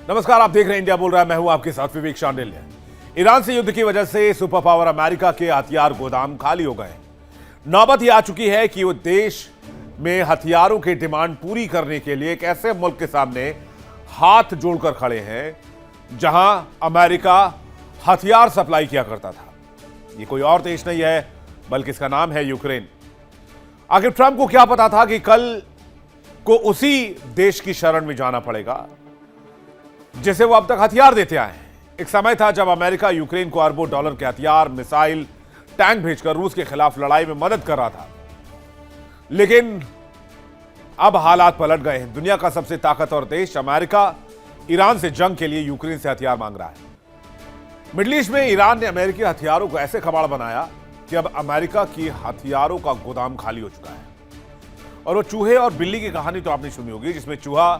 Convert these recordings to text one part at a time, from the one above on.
नमस्कार, आप देख रहे हैं इंडिया बोल रहा है। मैं हूं आपके साथ विवेक शांडिल्य। ईरान से युद्ध की वजह से सुपर पावर अमेरिका के हथियार गोदाम खाली हो गए हैं। नौबत यह आ चुकी है कि वो देश में हथियारों की डिमांड पूरी करने के लिए एक ऐसे मुल्क के सामने हाथ जोड़कर खड़े हैं जहां अमेरिका हथियार सप्लाई किया करता था। ये कोई और देश नहीं है, बल्कि इसका नाम है यूक्रेन। आखिर ट्रंप को क्या पता था कि कल को उसी देश की शरण में जाना पड़ेगा जिसे वो अब तक हथियार देते आए हैं। एक समय था जब अमेरिका यूक्रेन को अरबों डॉलर के हथियार, मिसाइल, टैंक भेजकर रूस के खिलाफ लड़ाई में मदद कर रहा था। लेकिन अब हालात पलट गए हैं। दुनिया का सबसे ताकतवर देश अमेरिका ईरान से जंग के लिए यूक्रेन से हथियार मांग रहा है। मिडिल ईस्ट में ईरान ने अमेरिकी हथियारों को ऐसे कबाड़ बनाया कि अब अमेरिका की हथियारों का गोदाम खाली हो चुका है। और वो चूहे और बिल्ली की कहानी तो आपने सुनी होगी, जिसमें चूहा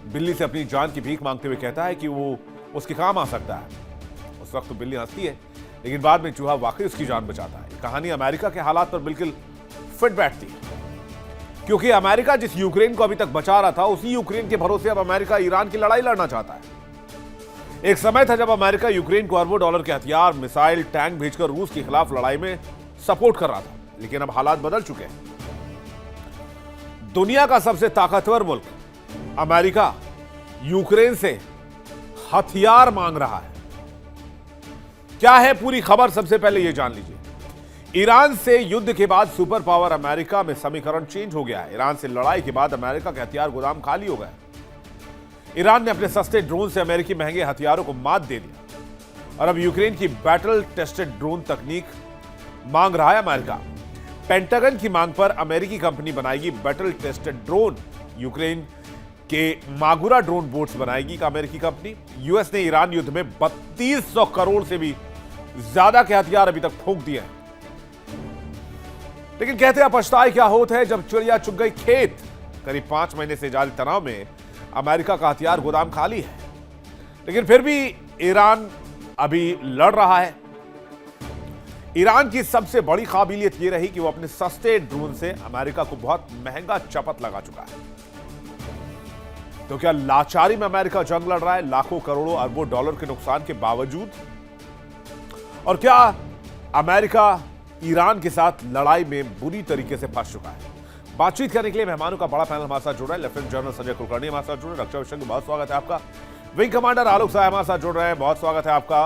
बिल्ली से अपनी जान की भीख मांगते हुए कहता है कि वो उसके काम आ सकता है। उस वक्त तो बिल्ली हंसती है, लेकिन बाद में चूहा वाकई उसकी जान बचाता है। कहानी अमेरिका के हालात पर बिल्कुल फिट बैठती है, क्योंकि अमेरिका जिस यूक्रेन को अभी तक बचा रहा था, उसी यूक्रेन के भरोसे अब अमेरिका ईरान की लड़ाई लड़ना चाहता है। एक समय था जब अमेरिका यूक्रेन को अरबों डॉलर के हथियार, मिसाइल, टैंक भेजकर रूस के खिलाफ लड़ाई में सपोर्ट कर रहा था। लेकिन अब हालात बदल चुके हैं। दुनिया का सबसे ताकतवर मुल्क अमेरिका यूक्रेन से हथियार मांग रहा है। क्या है पूरी खबर, सबसे पहले यह जान लीजिए। ईरान से युद्ध के बाद सुपर पावर अमेरिका में समीकरण चेंज हो गया है। ईरान से लड़ाई के बाद अमेरिका के हथियार गोदाम खाली हो गए। ईरान ने अपने सस्ते ड्रोन से अमेरिकी महंगे हथियारों को मात दे दिया और अब यूक्रेन की बैटल टेस्टेड ड्रोन तकनीक मांग रहा है अमेरिका। पेंटागन की मांग पर अमेरिकी कंपनी बनाएगी बैटल टेस्टेड ड्रोन। यूक्रेन के मागुरा ड्रोन बोट्स बनाएगी अमेरिकी कंपनी। यूएस ने ईरान युद्ध में 3200 करोड़ से भी ज्यादा के हथियार अभी तक फूंक दिए हैं। लेकिन कहते हैं पछताए क्या होता है जब चिड़िया चुग गई खेत। करीब 5 महीने से जारी तनाव में अमेरिका का हथियार गोदाम खाली है, लेकिन फिर भी ईरान अभी लड़ रहा है। ईरान की सबसे बड़ी काबिलियत यह रही कि वो अपने सस्ते ड्रोन से अमेरिका को बहुत महंगा चपत लगा चुका है। तो क्या लाचारी में अमेरिका जंग लड़ रहा है, लाखों करोड़ों अरबों डॉलर के नुकसान के बावजूद? और क्या अमेरिका ईरान के साथ लड़ाई में बुरी तरीके से फंस चुका है? बातचीत करने के लिए मेहमानों का बड़ा पैनल हमारे साथ जुड़ रहा है। लेफ्टिनेंट जनरल संजय कुलकर्णी हमारे साथ जुड़ रहे हैं, रक्षा विषय बहुत स्वागत है आपका। विंग कमांडर आलोक साय हमारे साथ जुड़ रहे हैं, बहुत स्वागत है आपका।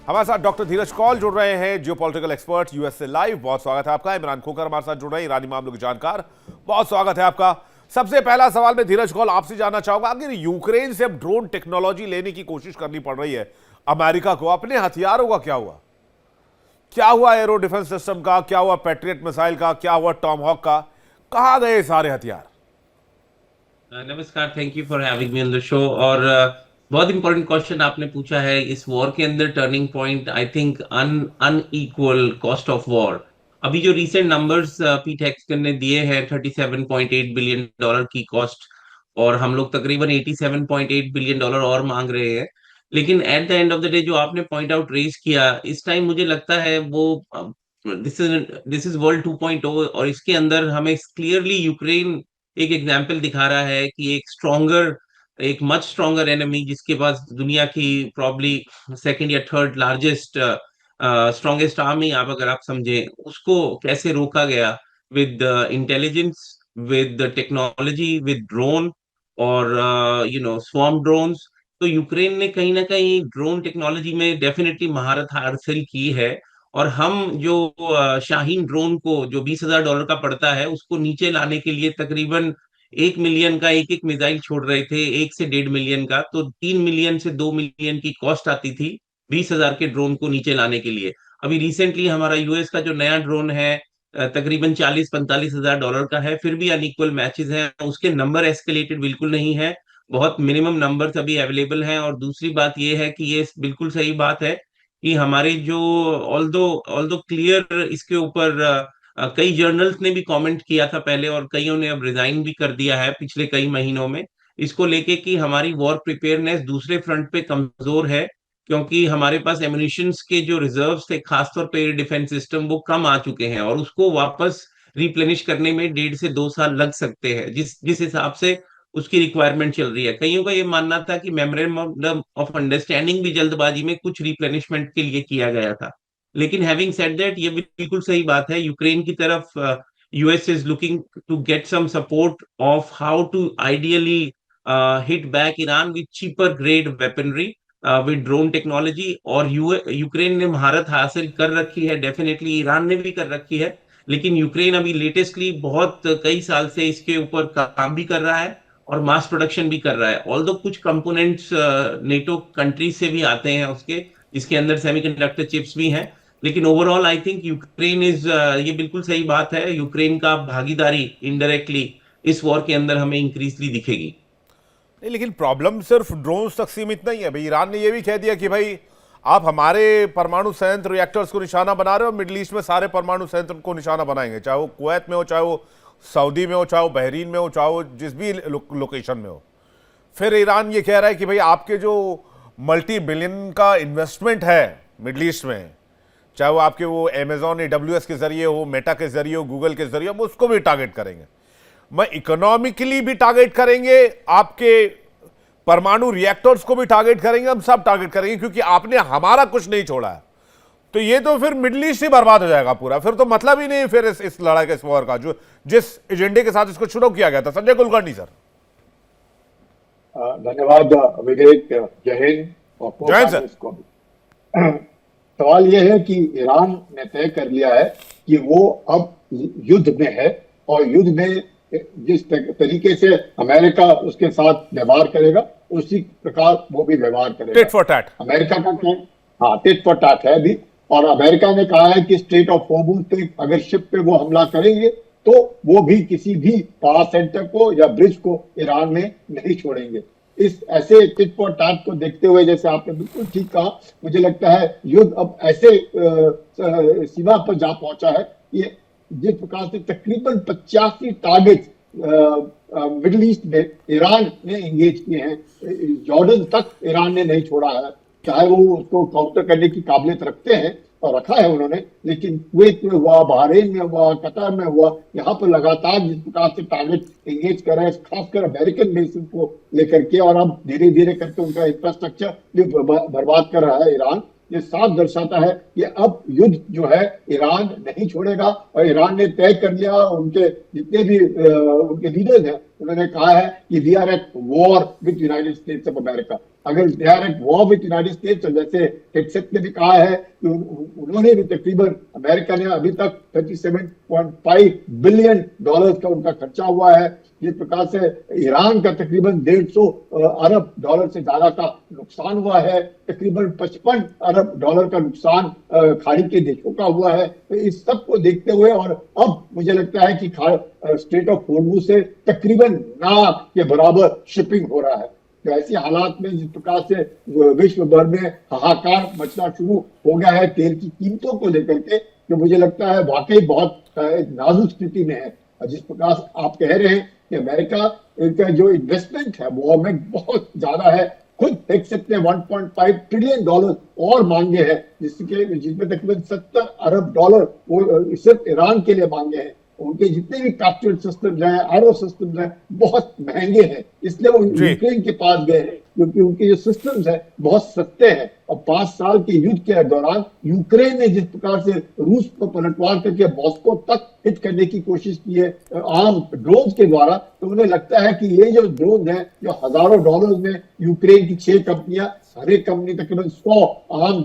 हमारे साथ डॉक्टर धीरज कौल जुड़ रहे हैं, जियोपॉलिटिकल एक्सपर्ट यूएस से लाइव, बहुत स्वागत है आपका। इमरान खोकर हमारे साथ जुड़ रहे हैं, ईरानी मामलों के जानकार, बहुत स्वागत है आपका। सबसे पहला सवाल मैं धीरज कौल आपसे जानना चाहूंगा, अगर यूक्रेन से अब ड्रोन टेक्नोलॉजी लेने की कोशिश करनी पड़ रही है अमेरिका को, अपने हथियारों का क्या हुआ? क्या हुआ एरो डिफेंस सिस्टम का, क्या हुआ पैट्रियट मिसाइल का, क्या हुआ टॉमहॉक का? कहां गए सारे हथियार? नमस्कार, thank you for having me on the show. और बहुत इंपॉर्टेंट क्वेश्चन आपने पूछा है। इस वॉर के अंदर turning point I think unequal cost of war. अभी जो रीसेंट नंबर्स पीट हेक्सटन ने दिए हैं 37.8 बिलियन डॉलर की कॉस्ट, और हम लोग तकरीबन 87.8 बिलियन डॉलर और मांग रहे हैं। लेकिन at the end of the day जो आपने पॉइंट आउट रेज किया, इस टाइम मुझे लगता है वो दिस इज वर्ल्ड 2.0, और इसके अंदर हमें क्लियरली यूक्रेन एक एग्जाम्पल दिखा रहा है कि एक मच स्ट्रॉन्गर एनिमी, जिसके पास दुनिया की प्रॉब्ली सेकंड या थर्ड लार्जेस्ट स्ट्रॉन्गेस्ट आर्मी आप अगर आप समझे, उसको कैसे रोका गया with intelligence, with technology, with drone और स्वॉर्म ड्रोन्स। तो यूक्रेन ने कहीं ना कहीं ड्रोन टेक्नोलॉजी में डेफिनेटली महारत हासिल की है। और हम जो शाहीन ड्रोन को जो $20,000 का पड़ता है, उसको नीचे लाने के लिए तकरीबन 1 मिलियन का एक एक मिसाइल छोड़ रहे थे, 1 से 1.5 मिलियन का, तो 3 मिलियन से 2 मिलियन की कॉस्ट आती थी 20,000 के ड्रोन को नीचे लाने के लिए। अभी रिसेंटली हमारा यूएस का जो नया ड्रोन है तकरीबन 40-45 हजार डॉलर का है। फिर भी अनइक्वल मैचेस हैं, उसके नंबर एस्केलेटेड बिल्कुल नहीं है, बहुत मिनिमम नंबर्स अभी अवेलेबल हैं। और दूसरी बात ये है कि ये बिल्कुल सही बात है कि हमारे जो ऑल्दो ऑल्दो क्लियर इसके ऊपर कई जर्नल्स ने भी कमेंट किया था पहले, और कईयों ने अब रिजाइन भी कर दिया है पिछले कई महीनों में, इसको लेके कि हमारी वॉर प्रिपेयरनेस दूसरे फ्रंट पे कमजोर है, क्योंकि हमारे पास एम्युनिशंस के जो रिजर्व्स थे, खासतौर पे एयर डिफेंस सिस्टम, वो कम आ चुके हैं, और उसको वापस रिप्लेनिश करने में 1.5 से 2 साल लग सकते हैं। जिस जिस हिसाब से उसकी रिक्वायरमेंट चल रही है। कईयों का ये मानना था कि मेमोरेंडम ऑफ अंडरस्टैंडिंग भी जल्दबाजी में कुछ रिप्लेनिशमेंट के लिए किया गया था। लेकिन हैविंग सेड दैट, ये बिल्कुल सही बात है, यूक्रेन की तरफ US is looking to get some support of how to ideally hit back Iran with cheaper grade weaponry, with drone technology. और यूक्रेन ने महारत हासिल कर रखी है, डेफिनेटली ईरान ने भी कर रखी है, लेकिन यूक्रेन अभी लेटेस्टली बहुत कई साल से इसके ऊपर काम भी कर रहा है और मास प्रोडक्शन भी कर रहा है। ऑल्दो कुछ कंपोनेंट्स नेटो कंट्रीज से भी आते हैं उसके, जिसके अंदर सेमीकंडक्टर चिप्स भी हैं। लेकिन overall I think Ukraine is, ये बिल्कुल सही बात है, यूक्रेन का भागीदारी इनडायरेक्टली इस वॉर के अंदर हमें इंक्रीजली दिखेगी। नहीं, लेकिन प्रॉब्लम सिर्फ ड्रोन्स तक सीमित नहीं है भाई। ईरान ने यह भी कह दिया कि भाई आप हमारे परमाणु संयंत्र रिएक्टर्स को निशाना बना रहे हो, मिडिल ईस्ट में सारे परमाणु संयंत्र को निशाना बनाएंगे, चाहे वो कुवैत में हो, चाहे वो सऊदी में हो, चाहे वो बहरीन में हो, चाहे वो जिस भी लोकेशन में हो। फिर ईरान ये कह रहा है कि भाई आपके जो मल्टी बिलियन का इन्वेस्टमेंट है मिडिल ईस्ट में, चाहे वो आपके वो अमेजॉन AWS के जरिए हो, मेटा के जरिए हो, गूगल के जरिए, हम उसको भी टारगेट करेंगे। मैं इकोनॉमिकली भी टारगेट करेंगे, आपके परमाणु रिएक्टर्स को भी टारगेट करेंगे, हम सब टारगेट करेंगे, क्योंकि आपने हमारा कुछ नहीं छोड़ा है। तो ये तो फिर मिडिल ईस्ट ही बर्बाद हो जाएगा पूरा, फिर तो मतलब ही नहीं फिर इस लड़ाई के, इस वॉर का, जो जिस एजेंडे के साथ इसको शुरू किया गया था। संजय कुलकर्णी सर। धन्यवाद विवेक, जय हिंद। और जय हिंद सर। इसको सवाल यह है कि ईरान ने तय कर लिया है कि वो अब युद्ध में है, और युद्ध में जिस तरीके से अमेरिका उसके साथ व्यवहार करेगा उसी प्रकार वो भी व्यवहार करेगा। Tit for tat. अमेरिका का क्या, हाँ, टिट फॉर टैट है अभी। और अमेरिका ने कहा है कि स्ट्रेट ऑफ हॉर्मुज पे अगर शिप पे वो हमला करेंगे तो वो भी किसी भी पावर सेंटर को या ब्रिज को ईरान में नहीं छोड़ेंगे। इस ऐसे टिट फॉर टैट को देखते हुए, जैसे आपने बिल्कुल ठीक कहा, मुझे लगता है युद्ध अब ऐसे सीमा पर जा पहुंचा है कि जिस प्रकार से तकरीबन 85 टारगेट मिडिल ईस्ट में ईरान ने एंगेज किए हैं, जॉर्डन तक ईरान ने नहीं छोड़ा है, चाहे वो उसको काउंटर करने की काबिलियत रखते हैं और रखा है उन्होंने, लेकिन कुवैत में हुआ, बहरीन में हुआ, कतर में हुआ, यहाँ पर लगातार जिस प्रकार से टारगेट एंगेज कर रहे हैं, खासकर अमेरिकन बेसिस को लेकर के, और अब धीरे धीरे करके उनका इंफ्रास्ट्रक्चर भी बर्बाद कर रहा है ईरान। ये साफ दर्शाता है कि अब युद्ध जो है ईरान नहीं छोड़ेगा, और ईरान ने तय कर लिया, उनके जितने भी उनके लीडर्स हैं उन्होंने कहा है कि we are at war with United States of America. अगर they are at war with United States, जैसे टेक्सट ने भी कहा है कि उन्होंने भी तकरीबन, अमेरिका ने अभी तक $37.5 बिलियन का उनका खर्चा हुआ है, जिस प्रकार से ईरान का तकरीबन $150 अरब से ज्यादा का नुकसान हुआ है, तकरीबन $55 अरब का नुकसान खाड़ी के देशों का हुआ है। तो इस सब को देखते हुए, और अब मुझे लगता है कि स्ट्रेट ऑफ हॉर्मुज से तकरीबन ना के बराबर शिपिंग हो रहा है। तो ऐसे हालात में जिस प्रकार से विश्व भर में हाहाकार मचना शुरू हो गया है तेल की कीमतों को लेकर के, तो मुझे लगता है वाकई बहुत नाजुक स्थिति में है। और जिस प्रकार आप कह रहे हैं कि अमेरिका का जो इन्वेस्टमेंट है वो हमें बहुत ज्यादा है, खुद देख सकते हैं $1.5 ट्रिलियन और मांगे हैं, जिसमें तकरीबन $70 अरब वो सिर्फ ईरान के लिए मांगे हैं। उनके जितने भी कैप्चर सिस्टम्स हैं, एरो सिस्टम्स हैं, बहुत महंगे हैं, इसलिए वो यूक्रेन के पास गए हैं, क्योंकि उनके जो सिस्टम्स हैं बहुत सस्ते हैं। और 5 साल के युद्ध के दौरान यूक्रेन ने जिस प्रकार से रूस को पलटवार करके मॉस्को तक हिट करने की कोशिश की है आर्म ड्रोन्स के द्वारा, तो उन्हें लगता है कि ये जो ड्रोन है, जो हजारों डॉलर में यूक्रेन की 6 कंपनियां, हर एक कंपनी तकरीबन 100 आर्म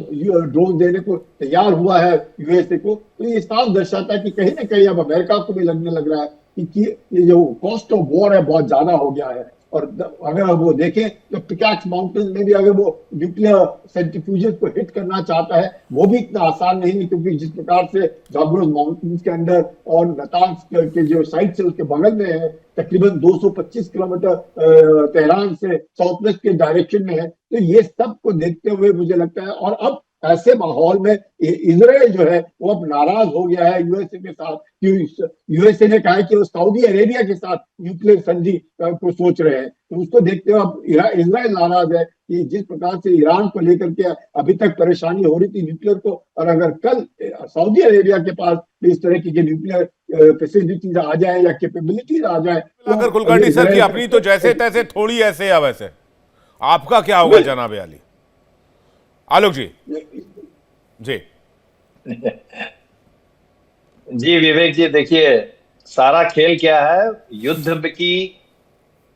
ड्रोन देने को तैयार हुआ है यूएसए को। तो ये साफ दर्शाता है कि कहीं ना कहीं अब अमेरिका को भी लगने लग रहा है कि ये जो कॉस्ट ऑफ वॉर है बहुत ज्यादा हो गया है। और अगर वो देखें तो पिकैक्स माउंटेन में भी अगर वो न्यूक्लियर सेंट्रीफ्यूजेस को हिट करना चाहता है, वो भी इतना आसान नहीं है, क्योंकि जिस प्रकार से जाब्रोस माउंटेन्स के अंदर और नतांज के जो साइट है उसके बगल में है, तकरीबन 225 किलोमीटर तेहरान से साउथ वेस्ट के डायरेक्शन में है। तो ये सब को देखते हुए मुझे लगता है, और अब ऐसे माहौल में इजराइल जो है वो अब नाराज हो गया है यूएसए के साथ, कि यूएसए ने कहा है कि वो सऊदी अरेबिया के साथ न्यूक्लियर संधि को सोच रहे हैं। तो उसको देखते हुए अब इजराइल नाराज है कि जिस प्रकार से ईरान को लेकर के अभी तक परेशानी हो रही थी न्यूक्लियर को, और अगर कल सऊदी अरेबिया के पास इस तरह की न्यूक्लियर फैसिलिटीज आ जाए या कैपेबिलिटीज आ जाए अगर तो कुलकर्णी सर की इजराइल अपनी तो जैसे तैसे थोड़ी ऐसे या वैसे, आपका क्या होगा जनाब आली? आलोक जी। जी जी विवेक जी, देखिए सारा खेल क्या है, युद्ध की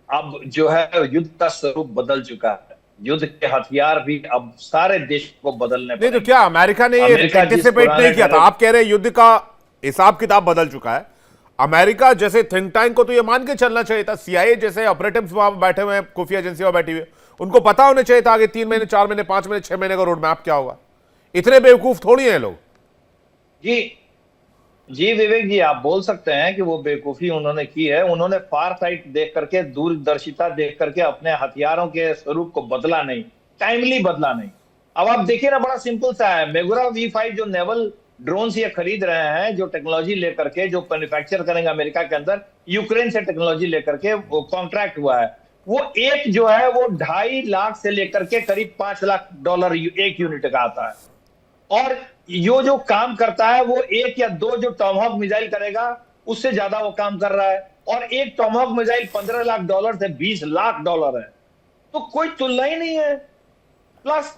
अब जो है युद्ध का स्वरूप बदल चुका है। युद्ध के हथियार भी अब सारे देश को बदलने नहीं तो पड़ेंगे। क्या अमेरिका ने ये अमेरिका जिस एंटिसिपेट पुराने नहीं किया था? आप कह रहे हैं युद्ध का हिसाब किताब बदल चुका है। अमेरिका जैसे थिंक टैंक को तो ये मान के चलना चाहिए था, सीआईए जैसे ऑपरेटिव्स वहां बैठे हुए हैं, खुफिया एजेंसी बैठी हुई है, उनको पता होना चाहिए था आगे 3 महीने 4 महीने 5 महीने 6 महीने का रोड मैप क्या होगा। इतने बेवकूफ थोड़ी हैं लोग। जी जी विवेक जी, आप बोल सकते हैं कि वो बेवकूफी उन्होंने की है। उन्होंने फार साइट देख करके, दूरदर्शिता देख करके अपने हथियारों के स्वरूप को बदला नहीं, टाइमली बदला नहीं। अब आप देखिए ना, बड़ा सिंपल सा है। मेगुरा V5 जो नेवल ड्रोन ये खरीद रहे हैं, जो टेक्नोलॉजी लेकर के, जो मैन्युफैक्चर करेंगे अमेरिका के अंदर, यूक्रेन से टेक्नोलॉजी लेकर के वो कॉन्ट्रैक्ट हुआ है। वो एक जो है वो 2.5 लाख से लेकर के करीब $5 लाख एक यूनिट का आता है। और जो काम करता है वो 1 या 2 जो टॉमहॉक मिसाइल करेगा, उससे ज्यादा वो काम कर रहा है। और एक टॉमहॉक मिसाइल $15 लाख से $20 लाख है। तो कोई तुलना ही नहीं है। प्लस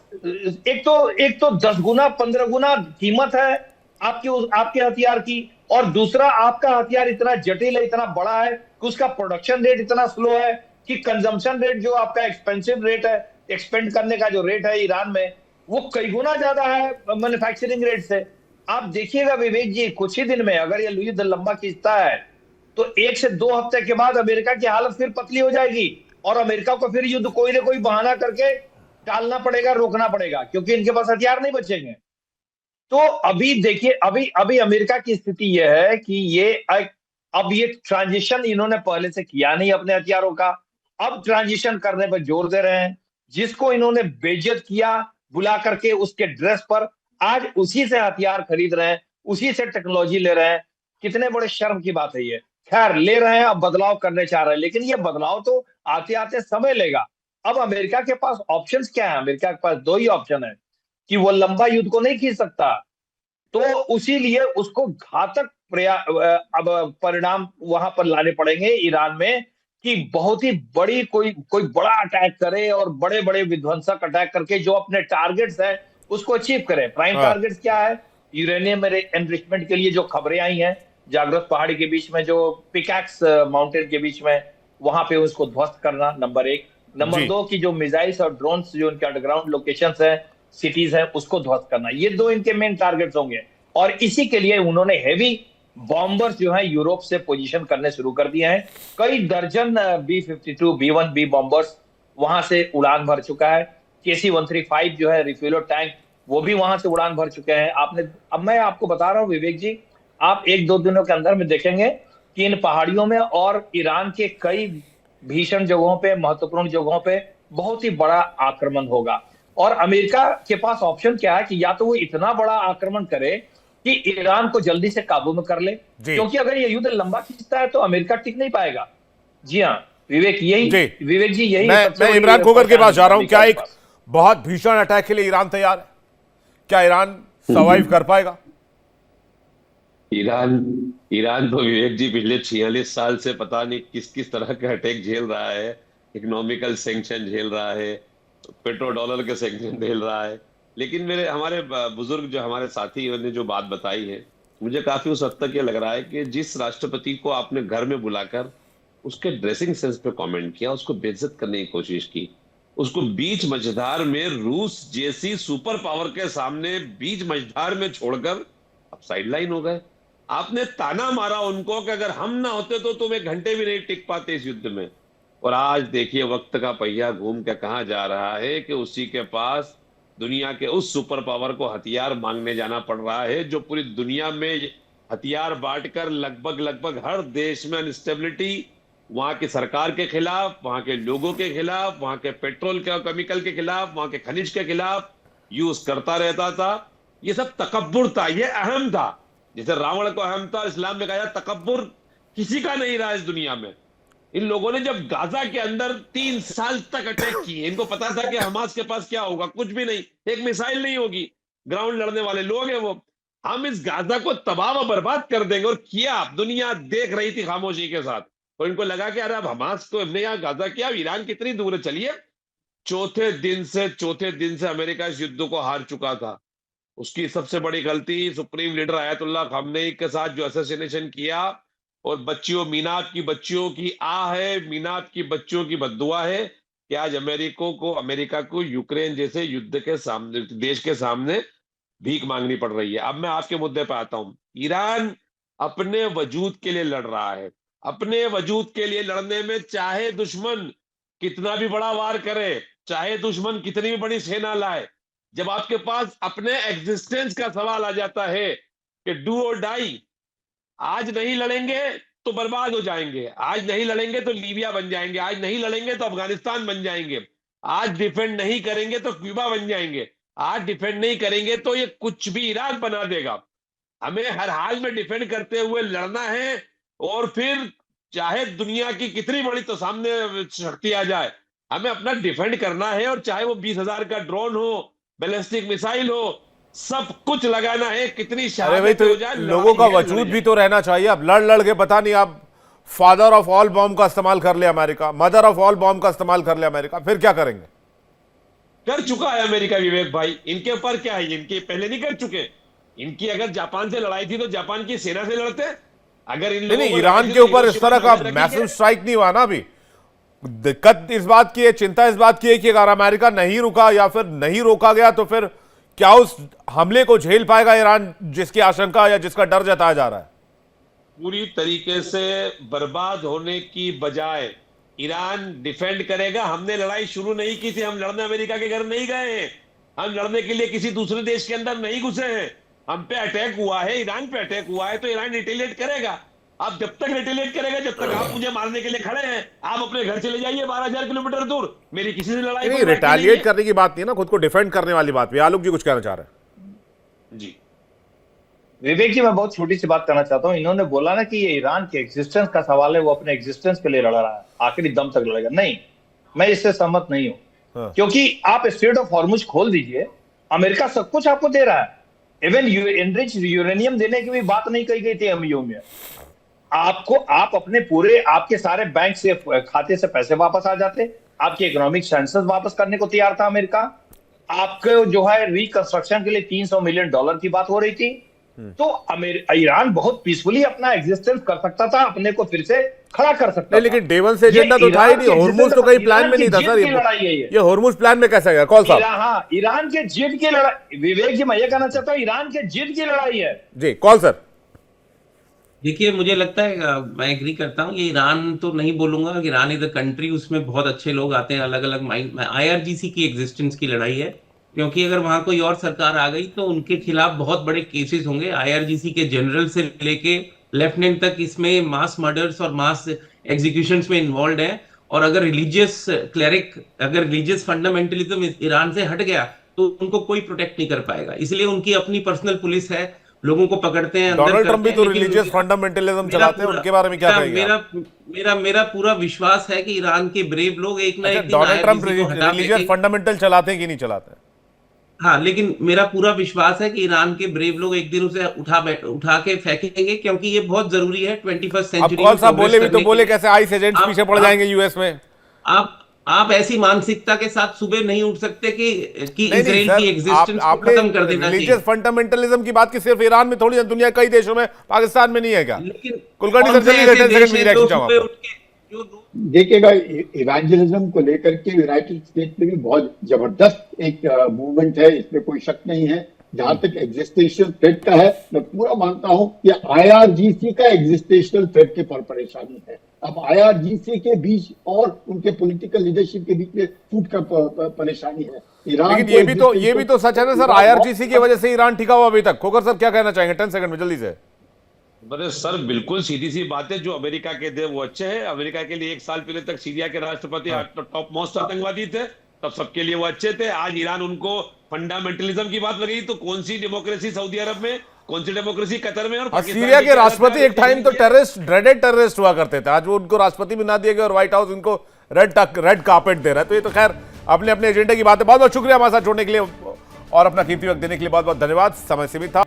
एक तो 10 गुना 15 गुना कीमत है आपके हथियार की, और दूसरा आपका हथियार इतना जटिल है, इतना बड़ा है कि उसका प्रोडक्शन रेट इतना स्लो है कि कंजम्पशन रेट, जो आपका एक्सपेंसिव रेट है, एक्सपेंड करने का जो रेट है ईरान में, वो कई गुना ज्यादा है मैन्युफैक्चरिंग रेट से। आप देखिएगा विवेक जी, कुछ ही दिन में अगर ये युद्ध लंबा खींचता है तो 1 से 2 हफ्ते के बाद अमेरिका की हालत फिर पतली हो जाएगी, और अमेरिका को फिर युद्ध कोई ना कोई बहाना करके टालना पड़ेगा, रोकना पड़ेगा, क्योंकि इनके पास हथियार नहीं बचेंगे। तो अभी देखिए, अभी अभी अमेरिका की स्थिति यह है कि अब ये ट्रांजिशन इन्होंने पहले से किया नहीं अपने हथियारों का, अब ट्रांजिशन करने पर जोर दे रहे हैं। जिसको इन्होंने बेइज्जत किया बुला करके उसके ड्रेस पर, आज उसी से हथियार खरीद रहे हैं, उसी से टेक्नोलॉजी ले रहे हैं। कितने बड़े शर्म की बात है ये। खैर, ले रहे हैं, अब बदलाव करने चाह रहे हैं, लेकिन ये बदलाव तो आते आते समय लेगा। अब अमेरिका के पास ऑप्शंस क्या है? अमेरिका के पास 2 ही ऑप्शन है कि वो लंबा युद्ध को नहीं खींच सकता, तो उसी लिए उसको घातक अब परिणाम वहां पर लाने पड़ेंगे ईरान में, कि बहुत ही बड़ी कोई बड़ा अटैक करे और बड़े बड़े विध्वंसक अटैक करके जो अपने टारगेट्स हैं उसको अचीव करे। प्राइम टारगेट्स क्या है? यूरेनियम एनरिचमेंट के लिए जो खबरें आई हैं, जागृत पहाड़ी के बीच में, जो पिकैक्स माउंटेन के बीच में, वहां पे उसको ध्वस्त करना, नंबर 1। नंबर 2 की जो मिसाइल्स और ड्रोन्स जो उनके अंडरग्राउंड लोकेशंस हैं, सिटीज है, उसको ध्वस्त करना। ये 2 इनके मेन टारगेट्स होंगे, और इसी के लिए उन्होंने हेवी बॉम्बर्स जो है यूरोप से पोजीशन करने शुरू कर दिए हैं। कई दर्जन B-52 B-1B बॉम्बर्स वहां से उड़ान भर चुका है। KC-135 जो है रिफ्यूलो टैंक, वो भी वहां से उड़ान भर चुके हैं। अब मैं आपको बता रहा हूं विवेक जी, आप 1-2 दिनों के अंदर में देखेंगे कि इन पहाड़ियों में और ईरान के कई भीषण जगहों पे, महत्वपूर्ण जगहों पे बहुत ही बड़ा आक्रमण होगा। और अमेरिका के पास ऑप्शन क्या है कि या तो वो इतना बड़ा आक्रमण करे कि ईरान को जल्दी से काबू में कर ले, क्योंकि अगर ये युद्ध लंबा खींचता है तो अमेरिका टिक नहीं पाएगा। जी हाँ विवेक, विवेक जी यही मैं इमरान खोगर के पास जा रहा हूं। क्या एक बहुत भीषण अटैक के लिए ईरान तैयार है? क्या ईरान सर्वाइव कर पाएगा? ईरान तो विवेक जी पिछले 46 साल से पता नहीं किस किस तरह का अटैक झेल रहा है। इकोनॉमिकल सैंक्शन झेल रहा है, पेट्रो डॉलर के सैंक्शन झेल रहा है। लेकिन हमारे बुजुर्ग जो हमारे साथी ने जो बात बताई है, मुझे काफी उस हद तक ये लग रहा है कि जिस राष्ट्रपति को आपने घर में बुलाकर उसके ड्रेसिंग सेंस पे कमेंट किया, उसको बेइज्जत करने की कोशिश की, उसको बीच मझधार में रूस जैसी सुपर पावर के सामने बीच मझधार में छोड़कर अब साइडलाइन हो गए। आपने ताना मारा उनको कि अगर हम ना होते तो तुम 1 घंटे भी नहीं टिक पाते इस युद्ध में। और आज देखिए वक्त का पहिया घूम के कहां जा रहा है कि उसी के पास दुनिया के उस सुपर पावर को हथियार मांगने जाना पड़ रहा है, जो पूरी दुनिया में हथियार बांटकर लगभग हर देश में अनस्टेबिलिटी, वहां की सरकार के खिलाफ, वहां के लोगों के खिलाफ, वहां के पेट्रोल के और केमिकल के खिलाफ, वहां के खनिज के खिलाफ यूज करता रहता था। ये सब तकब्बुर था, ये अहम था। जैसे रावण को अहम था, इस्लाम में कहा जाता तकब्बुर किसी का नहीं रहा इस दुनिया में। इन लोगों ने जब गाजा के अंदर 3 साल तक अटैक किए, इनको पता था कि हमास के पास क्या होगा, कुछ भी नहीं, एक मिसाइल नहीं होगी, ग्राउंड लड़ने वाले लोग हैं वो। हम इस गाजा को तबाह व बर्बाद कर देंगे, और किया। दुनिया देख रही थी खामोशी के साथ, और इनको लगा कि अरे अब हमास को हमने यहाँ गाजा किया, ईरान कितनी दूर है, चलिए। चौथे दिन से अमेरिका इस युद्ध को हार चुका था। उसकी सबसे बड़ी गलती सुप्रीम लीडर आयतुल्लाह खामनेई के साथ जो असैसिनेशन किया, और बच्चियों, मीनात की बच्चियों की आह है, मीनात की बच्चियों की बद्दुआ है कि आज अमेरिका को यूक्रेन जैसे युद्ध के सामने, देश के सामने भीख मांगनी पड़ रही है। अब मैं आपके मुद्दे पर आता हूं। ईरान अपने वजूद के लिए लड़ रहा है। अपने वजूद के लिए लड़ने में चाहे दुश्मन कितना भी बड़ा वार करे, चाहे दुश्मन कितनी भी बड़ी सेना लाए, जब आपके पास अपने एग्जिस्टेंस का सवाल आ जाता है कि डू और डाई, आज नहीं लड़ेंगे तो बर्बाद हो जाएंगे, आज नहीं लड़ेंगे तो लीबिया बन जाएंगे, आज नहीं लड़ेंगे तो अफगानिस्तान बन जाएंगे, आज डिफेंड नहीं करेंगे तो क्यूबा बन जाएंगे, आज डिफेंड नहीं करेंगे तो ये कुछ भी इराक बना देगा। हमें हर हाल में डिफेंड करते हुए लड़ना है, और फिर चाहे दुनिया की कितनी बड़ी तो सामने शक्ति आ जाए, हमें अपना डिफेंड करना है। और चाहे वो 20,000 का ड्रोन हो, बैलिस्टिक मिसाइल हो, सब कुछ लगाना है। कितनी अरे भाई, शहादत तो हो जाए, लोगों का लड़ाई है, वजूद भी तो रहना चाहिए। अब लड़ लड़ के पता नहीं, आप फादर ऑफ ऑल बॉम्ब का इस्तेमाल कर ले America, mother of all bomb का इस्तेमाल कर ले अमेरिका, फिर क्या करेंगे? कर चुका है अमेरिका विवेक भाई। इनके ऊपर क्या है, इनके पहले नहीं कर चुके? इनकी अगर जापान से लड़ाई थी तो जापान की सेना से लड़ते। अगर इन नहीं लोगों को ईरान लड़ाई के थी तो ऊपर इस तरह का हिरोशिमा और मैसिव नागासाकी स्ट्राइक नहीं हुआ ना अभी। दिक्कत इस बात की है, चिंता इस बात की है कि अगर अमेरिका नहीं रुका या फिर नहीं रोका गया तो फिर क्या उस हमले को झेल पाएगा ईरान, जिसकी आशंका या जिसका डर जताया जा रहा है? पूरी तरीके से बर्बाद होने की बजाय ईरान डिफेंड करेगा। हमने लड़ाई शुरू नहीं की थी, हम लड़ने अमेरिका के घर नहीं गए हैं, हम लड़ने के लिए किसी दूसरे देश के अंदर नहीं घुसे हैं। हम पे अटैक हुआ है, ईरान पे अटैक हुआ है, तो ईरान रिटेलिएट करेगा। आप जब तक रिटेलिएट करेगा, जब तक आप मुझे मारने के लिए खड़े हैं, आप अपने घर चले जाइए 12,000 किलोमीटर दूर। मेरी किसी से लड़ाई नहीं, कोई बाकी नहीं रिटेलिएट है। करने की बात नहीं है ना, खुद को डिफेंड करने वाली बात भी। आलोक जी कुछ कहना चाह रहे हैं? जी विवेक जी, मैं बहुत छोटी सी बात करना चाहता हूँ। इन्होंने बोला ना कि ये ईरान के एग्जिस्टेंस का सवाल है, वो अपने एग्जिस्टेंस के लिए लड़ रहा है, आखिरी दम तक लड़ेगा। नहीं, मैं इससे सहमत नहीं हूँ। हाँ। क्योंकि आप स्ट्रेट ऑफ हॉर्मुज खोल दीजिए, अमेरिका सब कुछ आपको दे रहा है। इवन एनरिच यूरेनियम देने की भी बात नहीं कही गई थी एमयू में। आप अपने पूरे, आपके सारे बैंक से, खाते से पैसे वापस आ जाते, आपके इकोनॉमिक सैंक्शंस वापस करने को तैयार था अमेरिका। आपको जो है रिकंस्ट्रक्शन के लिए $300 मिलियन की बात हो रही थी। तो ईरान बहुत पीसफुली अपना एग्जिस्टेंस कर सकता था, अपने को फिर से खड़ा कर सकता नहीं, था। लेकिन डे वन से एजेंडा तो था ही नहीं। होर्मुज तो कहीं प्लान में नहीं था सर। ये होर्मुज प्लान में कैसे गया? कॉल साहब। हाँ, ईरान के जिद की लड़ाई। विवेक जी, मैं ये कहना चाहता हूँ, ईरान के जिद की लड़ाई है जी। Call sir. देखिए, मुझे लगता है मैं एग्री करता हूँ। ये ईरान तो नहीं बोलूंगा कि ईरान इज अ कंट्री, उसमें बहुत अच्छे लोग आते हैं, अलग अलग माइंड। आईआरजीसी की एग्जिस्टेंस की लड़ाई है, क्योंकि अगर वहां कोई और सरकार आ गई तो उनके खिलाफ बहुत बड़े केसेस होंगे। आईआरजीसी के जनरल से लेके लेफ्टिनेंट तक इसमें मास मर्डर्स और मास एग्जीक्यूशंस में इन्वॉल्व है। और अगर रिलीजियस फंडामेंटलिज्म ईरान से हट गया तो उनको कोई प्रोटेक्ट नहीं कर पाएगा। इसलिए उनकी अपनी पर्सनल पुलिस है, लोगों को पकड़ते हैं, अंदर डोनाल्ड ट्रंप करते भी तो हैं। लेकिन रिलीजियस फंडामेंटलिज्म चलाते हैं, उनके बारे में क्या कहेंगे आप? मेरा पूरा विश्वास है कि ईरान के ब्रेव लोग एक ना एक दिन डोनाल्ड ट्रंप IRGC को हटा रिलीजियस देंगे। फंडामेंटल चलाते हैं कि नहीं चलाते हैं? हाँ, लेकिन मेरा पूरा विश्वास है कि ईरान के ब्रेव लोग एक दिन उसे उठा के फेंकेंगे, क्योंकि ये बहुत जरूरी है 21st अब सेंचुरी कौन सा बोले भी तो बोले कैसे आईस एजेंट्स पीछे पड़ जाएंगे यूएस में? आप ऐसी मानसिकता के साथ सुबह नहीं उठ सकते कि नहीं इजराइल सर, की एग्जिस्टेंस को आपने खत्म कर देना चाहिए। रिलीजियस फंडामेंटलिज्म की बात की सिर्फ ईरान में थोड़ी, दुनिया कई देशों में, पाकिस्तान में नहीं है क्या? लेकिन कुलकर्णी कौन सर, से चलिए ऐसे 10 सेकंड देश में हैं रिएक्शन जो चाहूंगा सुबह आपका। उठ के देखिएगा, इवेंजलिज्म को लेकर के यूनाइटेड स्टेट्स में भी बहुत जबरदस्त एक मूवमेंट है, इसमें कोई शक नहीं है। जहां तक एग्जिस्टेंशियल थ्रेट का है, मैं पूरा मानता हूं कि आईआरजीसी का एग्जिस्टेंशियल थ्रेट के पर परेशानी है। अब आईआरजीसी के बीच और उनके पॉलिटिकल लीडरशिप के बीच में फूट का परेशानी है। ईरान लेकिन ये भी तो सच है ना सर, आईआरजीसी की वजह से ईरान टिका हुआ अभी तक। खोकर सर क्या कहना चाहेंगे 10 सेकंड में जल्दी से? बड़े सर, बिल्कुल सीधी सी बात है। जो अमेरिका के थे वो अच्छे हैं। अमेरिका के लिए 1 साल पहले तक सीरिया के राष्ट्रपति टॉप मोस्ट आतंकवादी थे, तब सबके लिए वो अच्छे थे। आज ईरान उनको फंडामेंटलिज्म की बात लगी, तो कौन सी डेमोक्रेसी सऊदी अरब में, कौन सी डेमोक्रेसी कतर में, और पाकिस्तान सीरिया के क्या राष्ट्रपति एक टाइम तो किया? टेररिस्ट, ड्रेडेड टेररिस्ट हुआ करते थे, आज वो उनको राष्ट्रपति भी ना दिए गए और व्हाइट हाउस उनको रेड कार्पेट दे रहा है। तो ये तो खैर अपने अपने एजेंडे की बात है। बहुत बहुत शुक्रिया हमारे साथ जुड़ने के लिए और अपना कीमती वक्त देने के लिए बहुत बहुत धन्यवाद। समय सीमित था।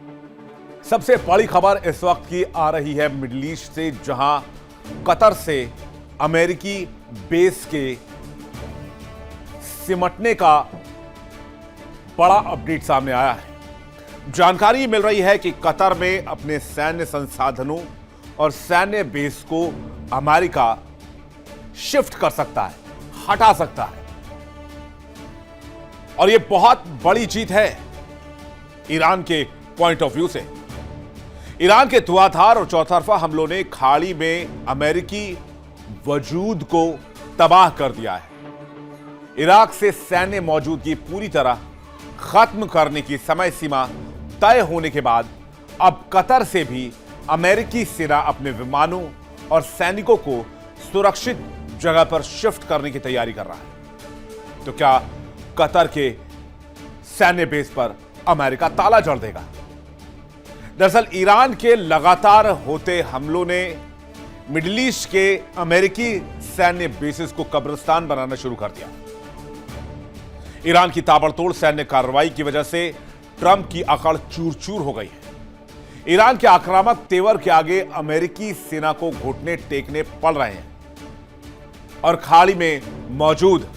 सबसे बड़ी खबर इस वक्त की आ रही है मिडिल ईस्ट से, जहां कतर से अमेरिकी बेस के सिमटने का बड़ा अपडेट सामने आया है। जानकारी मिल रही है कि कतर में अपने सैन्य संसाधनों और सैन्य बेस को अमेरिका शिफ्ट कर सकता है, हटा सकता है, और यह बहुत बड़ी जीत है ईरान के पॉइंट ऑफ व्यू से। ईरान के धुआंधार और चौतरफा हमलों ने खाड़ी में अमेरिकी वजूद को तबाह कर दिया है। इराक से सैन्य मौजूदगी पूरी तरह खत्म करने की समय सीमा तय होने के बाद अब कतर से भी अमेरिकी सेना अपने विमानों और सैनिकों को सुरक्षित जगह पर शिफ्ट करने की तैयारी कर रहा है। तो क्या कतर के सैन्य बेस पर अमेरिका ताला जड़ देगा? दरअसल ईरान के लगातार होते हमलों ने मिडिल ईस्ट के अमेरिकी सैन्य बेसिस को कब्रिस्तान बनाना शुरू कर दिया। ईरान की ताबड़तोड़ सैन्य कार्रवाई की वजह से ट्रंप की अकड़ चूर-चूर हो गई है। ईरान के आक्रामक तेवर के आगे अमेरिकी सेना को घुटने टेकने पड़ रहे हैं और खाड़ी में मौजूद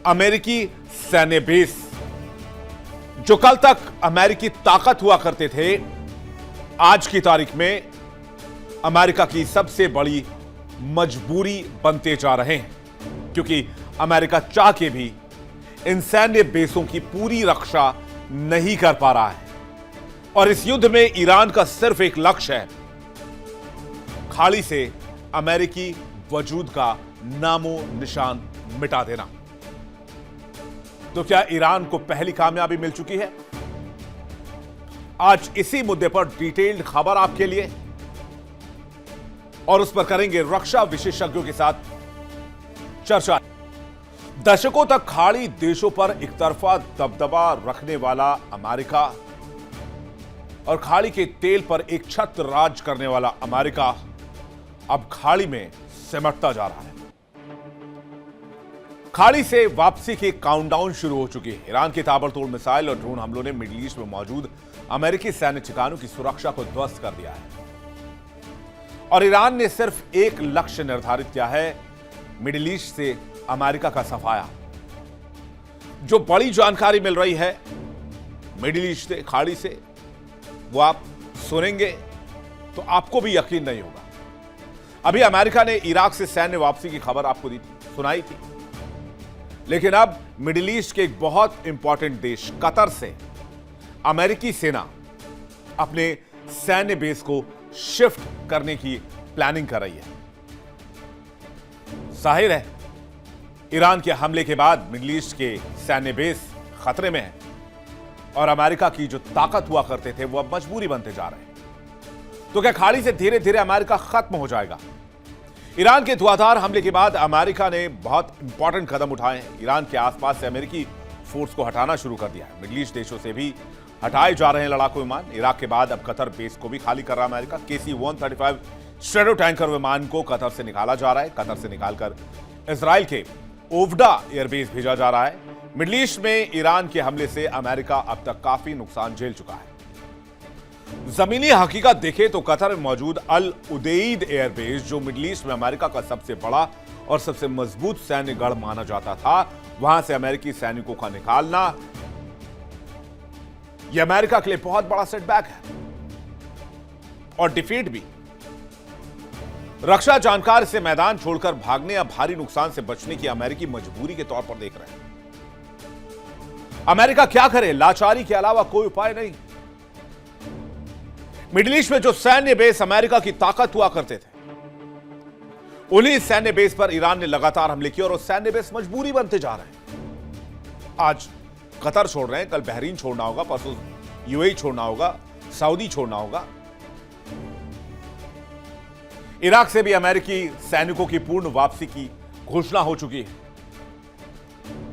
अमेरिकी सैन्य बेस, जो कल तक अमेरिकी ताकत हुआ करते थे, आज की तारीख में अमेरिका की सबसे बड़ी मजबूरी बनते जा रहे हैं, क्योंकि अमेरिका चाह के भी इन सैन्य बेसों की पूरी रक्षा नहीं कर पा रहा है। और इस युद्ध में ईरान का सिर्फ एक लक्ष्य है, खाड़ी से अमेरिकी वजूद का नामो निशान मिटा देना। तो क्या ईरान को पहली कामयाबी मिल चुकी है? आज इसी मुद्दे पर डिटेल्ड खबर आपके लिए, और उस पर करेंगे रक्षा विशेषज्ञों के साथ चर्चा। दशकों तक खाड़ी देशों पर एक तरफा दबदबा रखने वाला अमेरिका और खाड़ी के तेल पर एक छत राज करने वाला अमेरिका अब खाड़ी में सिमटता जा रहा है। खाड़ी से वापसी की काउंटडाउन शुरू हो चुकी है। ईरान के ताबड़तोड़ मिसाइल और ड्रोन हमलों ने मिडिल ईस्ट में मौजूद अमेरिकी सैन्य ठिकानों की सुरक्षा को ध्वस्त कर दिया है और ईरान ने सिर्फ एक लक्ष्य निर्धारित किया है, मिडिल ईस्ट से अमेरिका का सफाया। जो बड़ी जानकारी मिल रही है मिडिल ईस्ट से, खाड़ी से, वो आप सुनेंगे तो आपको भी यकीन नहीं होगा। अभी अमेरिका ने इराक से सैन्य वापसी की खबर आपको दी थी, सुनाई थी, लेकिन अब मिडिल ईस्ट के एक बहुत इंपॉर्टेंट देश कतर से अमेरिकी सेना अपने सैन्य बेस को शिफ्ट करने की प्लानिंग कर रही है। जाहिर है ईरान के हमले के बाद मिडिल ईस्ट के सैन्य बेस खतरे में है और अमेरिका की जो ताकत हुआ करते थे वो अब मजबूरी बनते जा रहे हैं। तो क्या खाड़ी से धीरे धीरे अमेरिका खत्म हो जाएगा? ईरान के धुआंधार हमले के बाद अमेरिका ने बहुत इंपॉर्टेंट कदम उठाए हैं। ईरान के आसपास से अमेरिकी फोर्स को हटाना शुरू कर दिया है। मिडिल ईस्ट देशों से भी हटाए जा रहे हैं लड़ाकू विमान। इराक के बाद अब कतर बेस को भी खाली कर रहा है अमेरिका। KC-135 स्ट्रेटो टैंकर विमान को कतर से निकाला जा रहा है। कतर से निकालकर इजराइल के ओवडा एयरबेस भेजा जा रहा है। मिडिल ईस्ट में ईरान के हमले से अमेरिका अब तक काफी नुकसान झेल चुका है। जमीनी हकीकत देखें तो कतर में मौजूद अल उदेईद एयरबेस, जो मिडिल ईस्ट में अमेरिका का सबसे बड़ा और सबसे मजबूत सैन्य गढ़ माना जाता था, वहां से अमेरिकी सैनिकों का निकालना यह अमेरिका के लिए बहुत बड़ा सेटबैक है और डिफीट भी। रक्षा जानकार से मैदान छोड़कर भागने या भारी नुकसान से बचने की अमेरिकी मजबूरी के तौर पर देख रहे हैं। अमेरिका क्या करे? लाचारी के अलावा कोई उपाय नहीं। मिडिल ईस्ट में जो सैन्य बेस अमेरिका की ताकत हुआ करते थे, उन्हीं सैन्य बेस पर ईरान ने लगातार हमले किए और सैन्य बेस मजबूरी बनते जा रहे हैं। आज कतर छोड़ रहे हैं, कल बहरीन छोड़ना होगा, परसों UAE छोड़ना होगा, सऊदी छोड़ना होगा। इराक से भी अमेरिकी सैनिकों की पूर्ण वापसी की घोषणा हो चुकी है।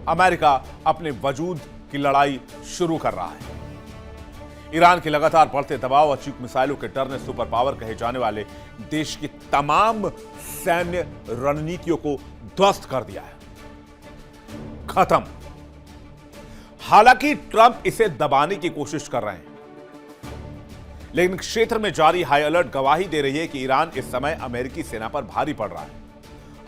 अमेरिका अपने वजूद की लड़ाई शुरू कर रहा है। ईरान के लगातार बढ़ते दबाव और चीक मिसाइलों के डर ने सुपर पावर कहे जाने वाले देश की तमाम सैन्य रणनीतियों को ध्वस्त कर दिया है, खत्म। हालांकि ट्रंप इसे दबाने की कोशिश कर रहे हैं, लेकिन क्षेत्र में जारी हाई अलर्ट गवाही दे रही है कि ईरान इस समय अमेरिकी सेना पर भारी पड़ रहा है।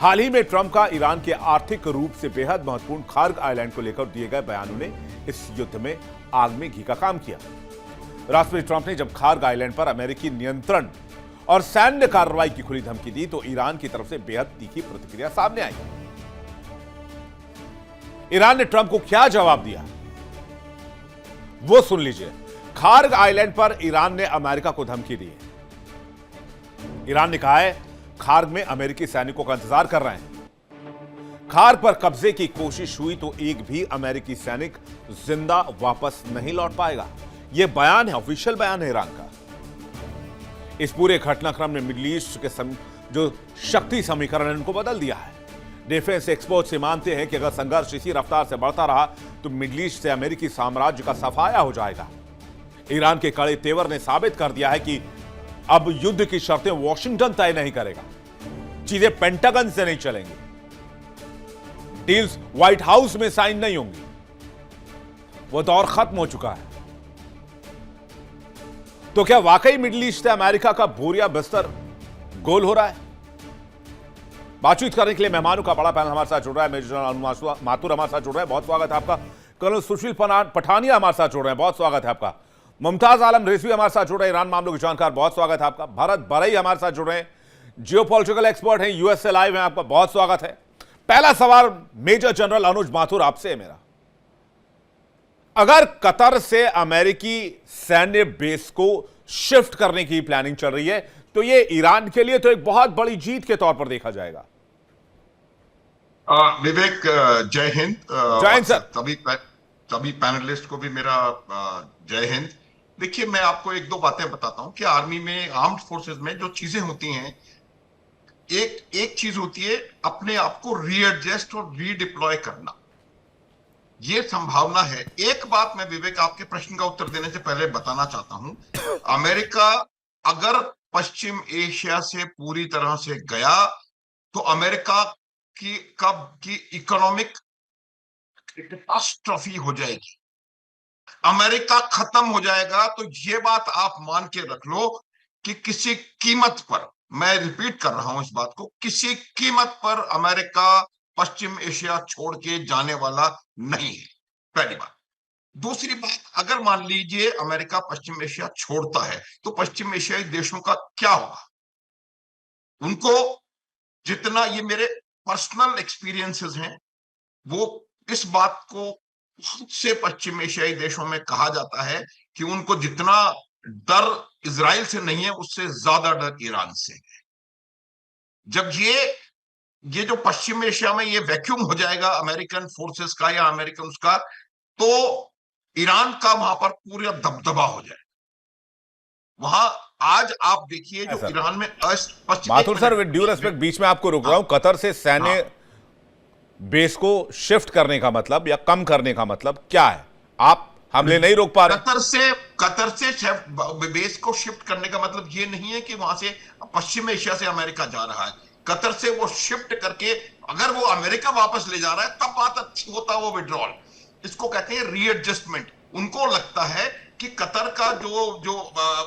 हाल ही में ट्रंप का ईरान के आर्थिक रूप से बेहद महत्वपूर्ण खार्ग आइलैंड को लेकर दिए गए बयानों ने इस युद्ध में आग में घी का काम किया। राष्ट्रपति ट्रंप ने जब खार्ग आइलैंड पर अमेरिकी नियंत्रण और सैन्य कार्रवाई की खुली धमकी दी तो ईरान की तरफ से बेहद तीखी प्रतिक्रिया सामने आई। ईरान ने ट्रंप को क्या जवाब दिया वो सुन लीजिए। खार्ग आइलैंड पर ईरान ने अमेरिका को धमकी दी है। ईरान ने कहा है खार्ग में अमेरिकी सैनिकों का इंतजार कर रहे हैं। खार्ग पर कब्जे की कोशिश हुई तो एक भी अमेरिकी सैनिक जिंदा वापस नहीं लौट पाएगा। यह बयान है, ऑफिशियल बयान है ईरान का। इस पूरे घटनाक्रम ने मिडिल ईस्ट के जो शक्ति समीकरण है उनको बदल दिया है। डिफेंस एक्सपर्ट से मानते हैं कि अगर संघर्ष इसी रफ्तार से बढ़ता रहा तो मिडिल ईस्ट से अमेरिकी साम्राज्य का सफाया हो जाएगा। ईरान के कड़े तेवर ने साबित कर दिया है कि अब युद्ध की शर्तें वॉशिंगटन तय नहीं करेगा, चीजें पेंटागन से नहीं चलेंगी, डील्स व्हाइट हाउस में साइन नहीं होंगी। वो दौर खत्म हो चुका है। तो क्या वाकई मिडिल ईस्ट से अमेरिका का बोरिया बिस्तर गोल हो रहा है? बातचीत करने के लिए मेहमानों का बड़ा पैनल हमारे साथ जुड़ रहा है। मेजर जनरल माथुर हमारे साथ जुड़ रहे हैं, बहुत स्वागत है आपका। कर्नल सुशील पठानिया हमारे साथ जुड़ रहे हैं, बहुत स्वागत है आपका। मुमताज आलम रिजवी हमारे साथ जुड़ रहे हैं, ईरान मामलों के जानकार, बहुत स्वागत है आपका। भरत बरई हमारे साथ जुड़ रहे हैं, जियोपॉलिटिकल एक्सपर्ट हैं, यूएस से लाइव हैं, आपका बहुत स्वागत है। पहला सवाल मेजर जनरल अनुज माथुर आपसे है मेरा। अगर कतर से अमेरिकी सैन्य बेस को शिफ्ट करने की प्लानिंग चल रही है तो यह ईरान के लिए तो एक बहुत बड़ी जीत के तौर पर देखा जाएगा। विवेक, जय हिंद। जय हिंद सर। सभी पैनलिस्ट को भी मेरा जय हिंद। देखिए, मैं आपको एक दो बातें बताता हूं कि आर्मी में, आर्म्ड फोर्सेस में जो चीजें होती हैं, एक चीज होती है अपने आप को रीएडजस्ट और रीडिप्लॉय करना, ये संभावना है। एक बात मैं विवेक आपके प्रश्न का उत्तर देने से पहले बताना चाहता हूं, अमेरिका अगर पश्चिम एशिया से पूरी तरह से गया तो अमेरिका की इकोनॉमिक कैटास्ट्रॉफी हो जाएगी, अमेरिका खत्म हो जाएगा। तो ये बात आप मान के रख लो कि किसी कीमत पर, मैं रिपीट कर रहा हूं इस बात को, किसी कीमत पर अमेरिका पश्चिम एशिया छोड़ के जाने वाला नहीं है, पहली बात। दूसरी बात, अगर मान लीजिए अमेरिका पश्चिम एशिया छोड़ता है तो पश्चिम एशियाई देशों का क्या होगा? उनको जितना, ये मेरे पर्सनल एक्सपीरियंसेस हैं, वो इस बात को बहुत से पश्चिम एशियाई देशों में कहा जाता है कि उनको जितना डर इजराइल से नहीं है उससे ज्यादा डर ईरान से है। जब ये जो पश्चिम एशिया में ये वैक्यूम हो जाएगा अमेरिकन फोर्सेस का या अमेरिकन उसका, तो ईरान का वहां पर पूरा दबदबा हो जाएगा। वहां आज आप देखिए जो ईरान में Mathur sir, with due respect बीच में आपको रोक रहा हूं, कतर से सैन्य बेस को शिफ्ट करने का मतलब या कम करने का मतलब क्या है? आप हमले नहीं रोक पा रहे? कतर से बेस को शिफ्ट करने का मतलब ये नहीं है कि वहां से पश्चिम एशिया से अमेरिका जा रहा है। कतर से वो शिफ्ट करके अगर वो अमेरिका वापस ले जा रहा है तब बात अच्छी होता है, वो विड्रॉल, इसको कहते हैं रीएडजस्टमेंट। उनको लगता है कि कतर का जो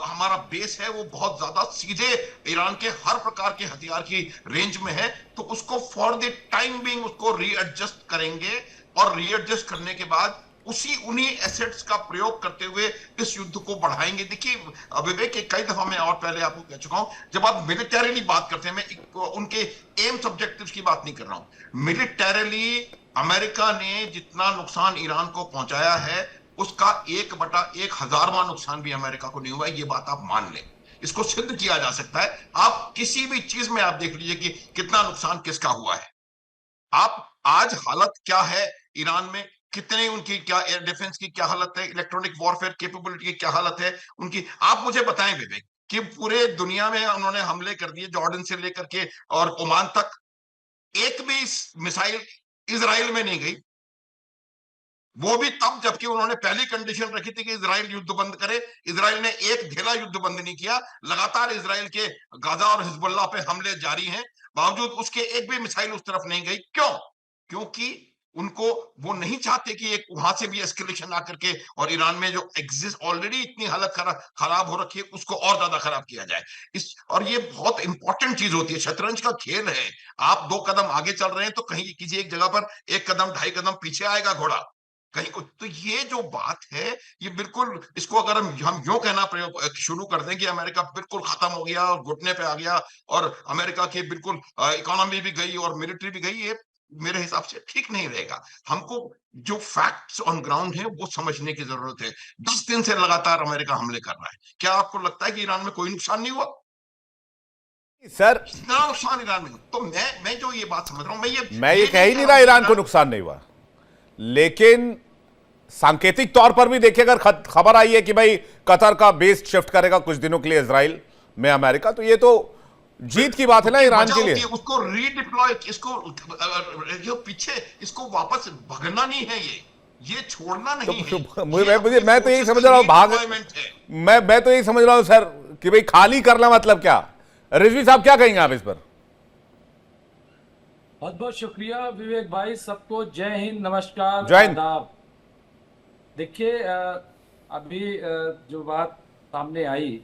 हमारा बेस है वो बहुत ज्यादा सीधे ईरान के हर प्रकार के हथियार की रेंज में है, तो उसको फॉर द टाइम बीइंग उसको रीएडजस्ट करेंगे और रीएडजस्ट करने के बाद उन्हीं एसेट्स का प्रयोग करते हुए इस युद्ध को बढ़ाएंगे। देखिए विवेक, कई दफा मैं और पहले आपको कह चुका हूं, जब आप मिलिटरीली बात करते हैं, मैं उनके एम्स ऑब्जेक्टिव्स की बात नहीं कर रहा हूं, मिलिटरीली अमेरिका ने जितना नुकसान ईरान को पहुंचाया है उसका 1/1000वां नुकसान भी अमेरिका को नहीं हुआ है। ये बात आप मान लें, इसको सिद्ध किया जा सकता है। आप किसी भी चीज में आप देख लीजिए कि कितना नुकसान किसका हुआ है। आप आज हालत क्या है ईरान में, कितने उनकी क्या एयर डिफेंस की क्या हालत है, इलेक्ट्रॉनिक वॉरफेयर कैपेबिलिटी की क्या हालत है उनकी, आप मुझे बताएं विवेक, कि पूरे दुनिया में उन्होंने हमले कर दिए, जॉर्डन से लेकर के और ओमान तक, एक भी मिसाइल इजराइल में नहीं गई, वो भी तब जबकि उन्होंने पहली कंडीशन रखी थी कि इजराइल युद्ध बंद करे। इजराइल ने एक ढेला युद्ध बंद नहीं किया, लगातार इजराइल के गाजा और हिजबुल्लाह पे हमले जारी हैं, बावजूद उसके एक भी मिसाइल उस तरफ नहीं गई। क्यों? क्योंकि उनको, वो नहीं चाहते कि एक वहां से भी एस्केलेशन आकर के और ईरान में जो एग्जिस्ट ऑलरेडी इतनी हालत खराब हो रखी है उसको और ज्यादा खराब किया जाए। इस और ये बहुत इंपॉर्टेंट चीज होती है, शतरंज का खेल है। आप 2 कदम आगे चल रहे हैं तो कहीं किसी एक जगह पर 1 कदम 2.5 कदम पीछे आएगा घोड़ा कहीं को। तो ये जो बात है, ये बिल्कुल, इसको अगर हम यूं कहना प्रयोग शुरू कर दें कि अमेरिका बिल्कुल खत्म हो गया और घुटने पे आ गया और अमेरिका की बिल्कुल इकोनॉमी भी गई और मिलिट्री भी गई, ये मेरे हिसाब से ठीक नहीं रहेगा। हमको जो फैक्ट्स ऑन ग्राउंड है वो समझने की जरूरत है। 10 दिन से लगातार अमेरिका हमले कर रहा है। क्या आपको लगता है कि ईरान में कोई नुकसान नहीं हुआ? सर, कितना नुकसान ईरान में हुआ? तो मैं जो ये बात समझ रहा हूं, मैं ये कह ही नहीं रहा ईरान को नुकसान नहीं हुआ, लेकिन सांकेतिक तौर पर भी देखिए, अगर खबर आई है कि भाई कतर का बेस शिफ्ट करेगा कुछ दिनों के लिए इजराइल में अमेरिका, तो ये तो जीत की बात है ना ईरान के लिए। उसको रीडिप्लॉय, इसको जो पीछे, इसको वापस भगना नहीं है, ये छोड़ना नहीं है। मैं तो यही समझ रहा हूं मैं तो यही समझ रहा हूं सर कि भाई खाली करना मतलब क्या। रिजवी साहब क्या कहेंगे आप इस पर? बहुत बहुत शुक्रिया विवेक भाई, सबको जय हिंद, नमस्कार, जय हिंद। आदाब। देखिए, अभी जो बात सामने आई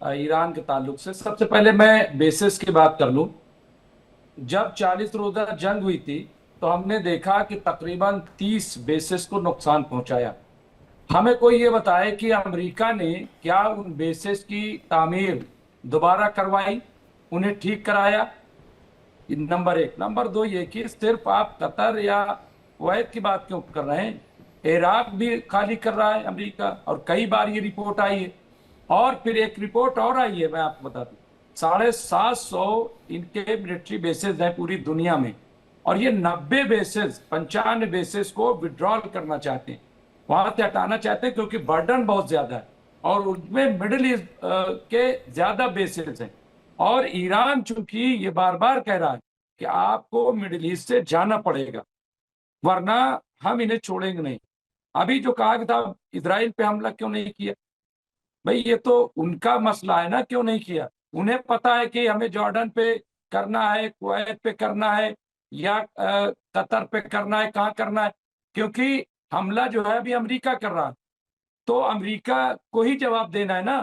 ईरान के ताल्लुक से, सबसे पहले मैं बेसिस की बात कर लूं। जब 40 रोजा जंग हुई थी तो हमने देखा कि तकरीबन 30 बेसिस को नुकसान पहुंचाया। हमें कोई ये बताए कि अमेरिका ने क्या उन बेसिस की तामीर दोबारा करवाई, उन्हें ठीक कराया? नंबर 1। नंबर 2 ये कि सिर्फ आप कतर या कुवैत की बात क्यों कर रहे हैं, इराक भी खाली कर रहा है अमेरिका, और कई बार ये रिपोर्ट आई है। और फिर एक रिपोर्ट और आई है, मैं आपको बता दूं, 750 इनके मिलिट्री बेसेस हैं पूरी दुनिया में, और ये 90 बेसेस, 95 बेसेस को विड्रॉल करना चाहते हैं, वहां से हटाना चाहते हैं, क्योंकि बर्डन बहुत ज्यादा है और उनमें मिडिल ईस्ट के ज्यादा बेसेस हैं। और ईरान चूंकि ये बार बार कह रहा है कि आपको मिडिल ईस्ट से जाना पड़ेगा वरना हम इन्हें छोड़ेंगे नहीं। अभी जो कहा था इजराइल पे हमला क्यों नहीं किया, भाई ये तो उनका मसला है ना, क्यों नहीं किया। उन्हें पता है कि हमें जॉर्डन पे करना है, कुवैत पे करना है, या कतर पे करना है, कहाँ करना है, क्योंकि हमला जो है अभी अमेरिका कर रहा है, तो अमेरिका को ही जवाब देना है ना।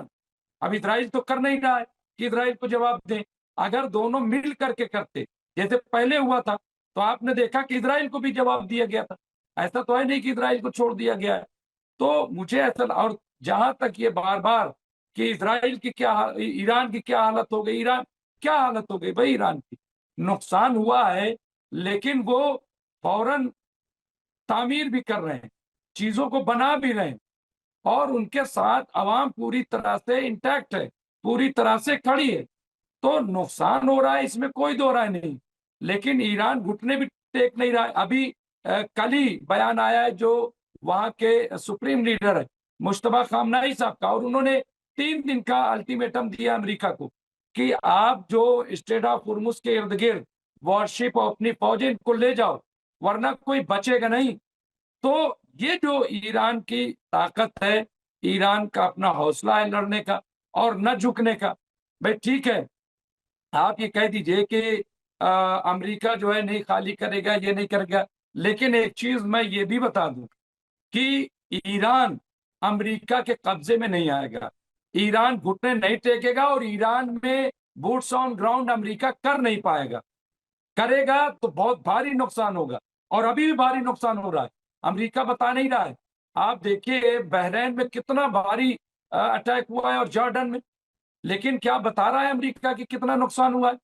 अब इजराइल तो कर नहीं रहा है कि इजराइल को जवाब दें। अगर दोनों मिल करके करते जैसे पहले हुआ था, तो आपने देखा कि इजराइल को भी जवाब दिया गया था। ऐसा तो है नहीं कि इजराइल को छोड़ दिया गया है। तो मुझे ऐसा, और जहां तक ये बार बार कि इजराइल की क्या, ईरान की क्या हालत हो गई, ईरान क्या हालत हो गई, भाई ईरान की नुकसान हुआ है, लेकिन वो फौरन तामीर भी कर रहे हैं, चीजों को बना भी रहे हैं, और उनके साथ आवाम पूरी तरह से इंटैक्ट है, पूरी तरह से खड़ी है। तो नुकसान हो रहा है, इसमें कोई दो राय नहीं, लेकिन ईरान घुटने भी टेक नहीं रहा है। अभी कल ही बयान आया है जो वहां के सुप्रीम लीडर है मुश्तबा खामनाई साहब का, और उन्होंने 3 दिन का अल्टीमेटम दिया अमेरिका को कि आप जो स्ट्रेट ऑफ हुर्मुज के इर्द गिर्द वॉरशिप और अपनी फौजें इनको ले जाओ, वरना कोई बचेगा नहीं। तो ये जो ईरान की ताकत है, ईरान का अपना हौसला है लड़ने का और न झुकने का, भाई ठीक है, आप ये कह दीजिए कि अमेरिका जो है नहीं खाली करेगा, ये नहीं करेगा, लेकिन एक चीज मैं ये भी बता दूं कि ईरान अमेरिका के कब्जे में नहीं आएगा, ईरान घुटने नहीं टेकेगा, और ईरान में बूट्स ऑन ग्राउंड अमेरिका कर नहीं पाएगा। करेगा तो बहुत भारी नुकसान होगा, और अभी भी भारी नुकसान हो रहा है, अमेरिका बता नहीं रहा है। आप देखिए बहरीन में कितना भारी अटैक हुआ है, और जॉर्डन में, लेकिन क्या बता रहा है अमेरिका कि कितना नुकसान हुआ है?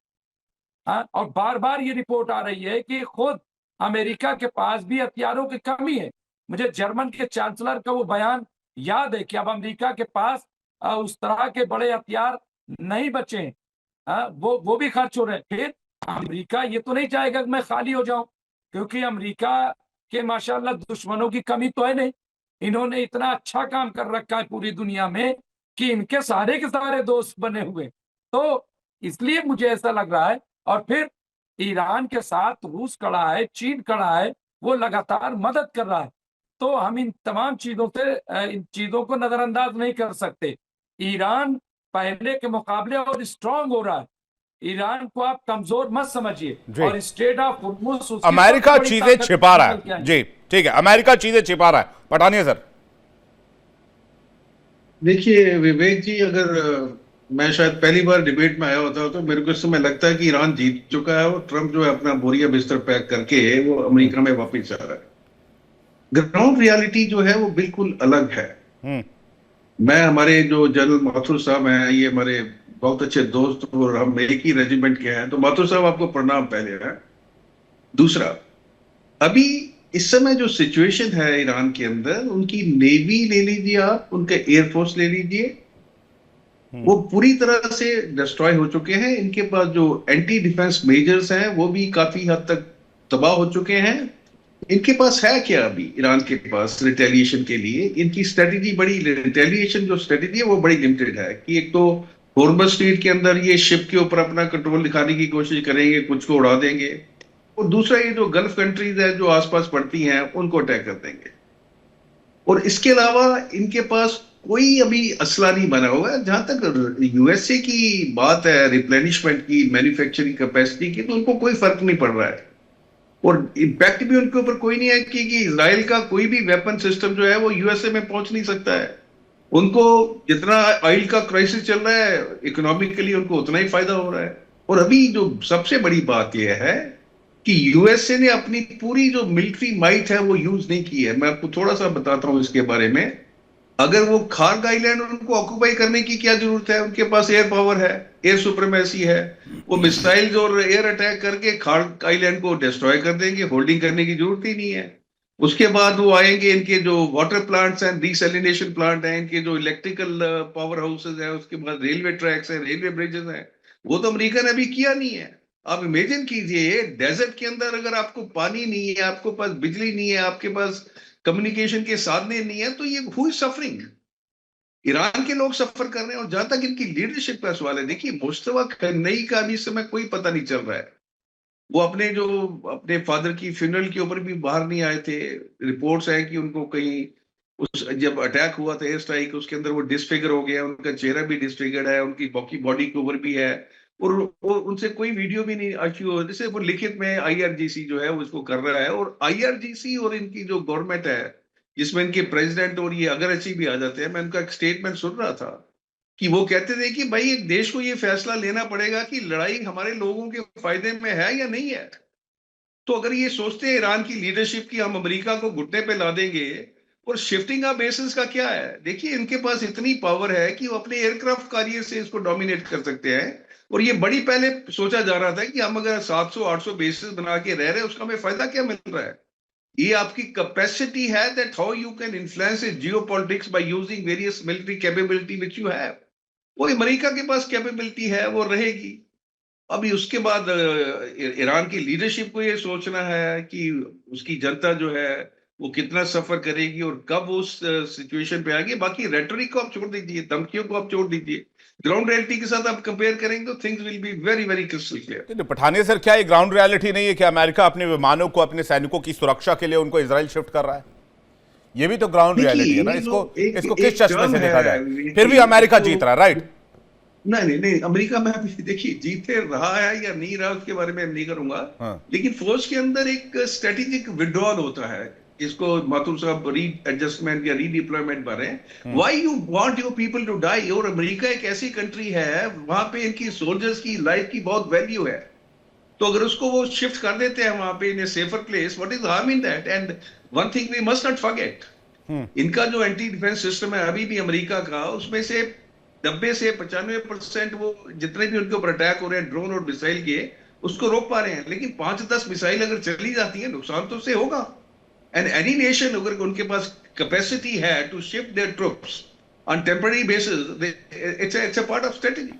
और बार बार ये रिपोर्ट आ रही है कि खुद अमेरिका के पास भी हथियारों की कमी है। मुझे जर्मन के चांसलर का वो बयान याद है कि अब अमेरिका के पास उस तरह के बड़े हथियार नहीं बचे हैं, वो भी खर्च हो रहे हैं। फिर अमेरिका ये तो नहीं चाहेगा कि मैं खाली हो जाऊं, क्योंकि अमेरिका के माशाल्लाह दुश्मनों की कमी तो है नहीं। इन्होंने इतना अच्छा काम कर रखा है पूरी दुनिया में कि इनके सारे के सारे दोस्त बने हुए। तो इसलिए मुझे ऐसा लग रहा है, और फिर ईरान के साथ रूस खड़ा है, चीन खड़ा है, वो लगातार मदद कर रहा है। तो हम इन तमाम चीजों से इन चीजों को नजरअंदाज नहीं कर सकते। ईरान पहले के मुकाबले और स्ट्रांग हो रहा है। ईरान को आप कमजोर मत समझिए, जी। और स्टेट ऑफ हुर्मुज उसकी अमेरिका सबसे बड़ी चीजें ताकत छिपा रहा निकल के आई। है। जी ठीक है, अमेरिका चीजें छिपा रहा है। पठानिया सर। देखिए विवेक जी, अगर मैं शायद पहली बार डिबेट में आया होता तो मेरे को इस समय लगता है कि ईरान जीत चुका है और ट्रंप जो है अपना बोरिया बिस्तर पैक करके वो अमेरिका में वापस जा रहा है। ग्राउंड रियलिटी जो है वो बिल्कुल अलग है। मैं, हमारे जो जनरल माथुर साहब हैं, ये हमारे बहुत अच्छे दोस्त और हम एक ही रेजिमेंट के हैं, तो माथुर साहब आपको प्रणाम पहले है। दूसरा, अभी इस समय जो सिचुएशन है ईरान के अंदर, उनकी नेवी ले लीजिए आप, उनका एयरफोर्स ले लीजिए, वो पूरी तरह से डिस्ट्रॉय हो चुके हैं। इनके पास जो एंटी डिफेंस मेजर्स हैं वो भी काफी हद तक तबाह हो चुके हैं। इनके पास है क्या अभी ईरान के पास रिटेलिएशन के लिए? इनकी स्ट्रेटेजी बड़ी, रिटेलिएशन जो स्ट्रेटेजी है वो बड़ी लिमिटेड है कि एक तो हॉर्मज़ स्ट्रेट के अंदर ये शिप के ऊपर अपना कंट्रोल दिखाने की कोशिश करेंगे, कुछ को उड़ा देंगे, और दूसरा ये जो गल्फ कंट्रीज है जो आसपास पड़ती हैं उनको अटैक कर देंगे। और इसके अलावा इनके पास कोई अभी असला नहीं बना हुआ है। जहां तक यूएसए की बात है, रिप्लेनिशमेंट की, मैन्युफैक्चरिंग कैपेसिटी की, तो उनको कोई फर्क नहीं पड़ रहा है। और इम्पैक्ट भी उनके ऊपर कोई नहीं है कि इजराइल का कोई भी वेपन सिस्टम जो है वो यूएसए में पहुंच नहीं सकता है। उनको जितना ऑयल का क्राइसिस चल रहा है, इकोनॉमिकली उनको उतना ही फायदा हो रहा है। और अभी जो सबसे बड़ी बात यह है कि यूएसए ने अपनी पूरी जो मिलिट्री माइट है वो यूज नहीं की है। मैं आपको थोड़ा सा बताता हूं इसके बारे में। अगर वो खार्ग आइलैंड उनको ऑक्युपाई करने की क्या जरूरत है? उनके पास एयर पावर है, एयर सुप्रीमेसी है। वो मिसाइल्स और एयर अटैक करके खार्ग आइलैंड को डिस्ट्रॉय कर देंगे, होल्डिंग करने की जरूरत ही नहीं है। उसके बाद वो आएंगे, इनके जो वाटर प्लांट्स हैं, डिसैलिनेशन प्लांट हैं, इनके जो इलेक्ट्रिकल पावर हाउसेज हैं, उसके बाद रेलवे ट्रैक्स हैं, रेलवे ब्रिजेस हैं, वो तो अमेरिका ने अभी किया नहीं है। आप इमेजिन कीजिए, डेजर्ट के अंदर अगर आपको पानी नहीं है, आपके पास बिजली नहीं है, आपके पास कम्युनिकेशन के साधन नहीं है, तो ये हु इज सफरिंग? ईरान के लोग सफर कर रहे हैं। और जहां तक इनकी लीडरशिप का सवाल है, देखिए मुस्तफा खमेनी का अभी इस समय कोई पता नहीं चल रहा है। वो अपने फादर की फ्यूनरल के ऊपर भी बाहर नहीं आए थे। रिपोर्ट्स है कि उनको कहीं जब अटैक हुआ था, एयर स्ट्राइक, उसके अंदर वो डिसफिगर हो गया, उनका चेहरा भी डिसफिगर्ड है, उनकी बॉडी के ऊपर भी है, और वो उनसे कोई वीडियो भी नहीं आशू, जैसे वो लिखित में आईआरजीसी जो है वो इसको कर रहा है। और आईआरजीसी और इनकी जो गवर्नमेंट है, जिसमें इनके प्रेसिडेंट और ये अगरची भी आ जाते हैं, मैं उनका एक स्टेटमेंट सुन रहा था कि वो कहते थे कि भाई एक देश को ये फैसला लेना पड़ेगा कि लड़ाई हमारे लोगों के फायदे में है या नहीं है। तो अगर ये सोचते हैं ईरान की लीडरशिप की हम अमेरिका को घुटने पे ला देंगे, और शिफ्टिंग ऑफ बेसिस का क्या है? देखिए इनके पास इतनी पावर है कि वो अपने एयरक्राफ्ट कैरियर से इसको डोमिनेट कर सकते हैं। और ये बड़ी पहले सोचा जा रहा था कि हम अगर 700-800 बेसिस बना के रह रहे हैं, उसका हमें फायदा क्या मिल रहा है? ये आपकी कैपेसिटी है that how you can influence geopolitics by using various military capability which you have. वो अमेरिका के पास कैपेबिलिटी है, वो रहेगी। अभी उसके बाद ईरान की लीडरशिप को ये सोचना है कि उसकी जनता जो है वो कितना सफर करेगी और कब उस सिचुएशन पे आएगी। बाकी रेटोरिक को आप छोड़ दीजिए, धमकियों को आप छोड़ दीजिए, ग्राउंड रियलिटी के साथ आप कंपेयर करेंगे तो things will be very very crystal clear. Pathania sir, क्या ये ग्राउंड रियलिटी नहीं है कि अमेरिका अपने विमानों को, अपने सैनिकों की सुरक्षा के लिए उनको इजराइल शिफ्ट कर रहा है? ये भी तो ग्राउंड रियलिटी है ना। इसको किस चश्मे से देखा जाए? फिर भी अमेरिका जीत रहा है, राइट? नहीं, अमेरिका में देखिए जीते रहा है या नहीं रहा उसके बारे में नहीं करूंगा। लेकिन फौज के अंदर एक स्ट्रेटेजिक विड्रॉल होता है, इसको माथुर साहब री एडजस्टमेंट या रीडिप्लॉयमेंट बारे हैं। Why you want your people to die? और अमेरिका एक ऐसी कंट्री है वहां पे इनकी सोल्जर्स की लाइफ की बहुत वैल्यू है। तो अगर उसको वो शिफ्ट कर देते हैं वहां पे in a safer place, what is harm in that? And one thing we must not forget, इनका जो एंटी डिफेंस सिस्टम है अभी भी अमेरिका का, उसमें से 90 से 95% वो जितने भी उनके ऊपर अटैक हो रहे हैं ड्रोन और मिसाइल के, उसको रोक पा रहे हैं। लेकिन 5-10 मिसाइल अगर चली जाती है, नुकसान तो उससे होगा। एंड एनी नेशन अगर उनके पास कैपेसिटी है to shift their troops on temporary basis, it's a part of strategy.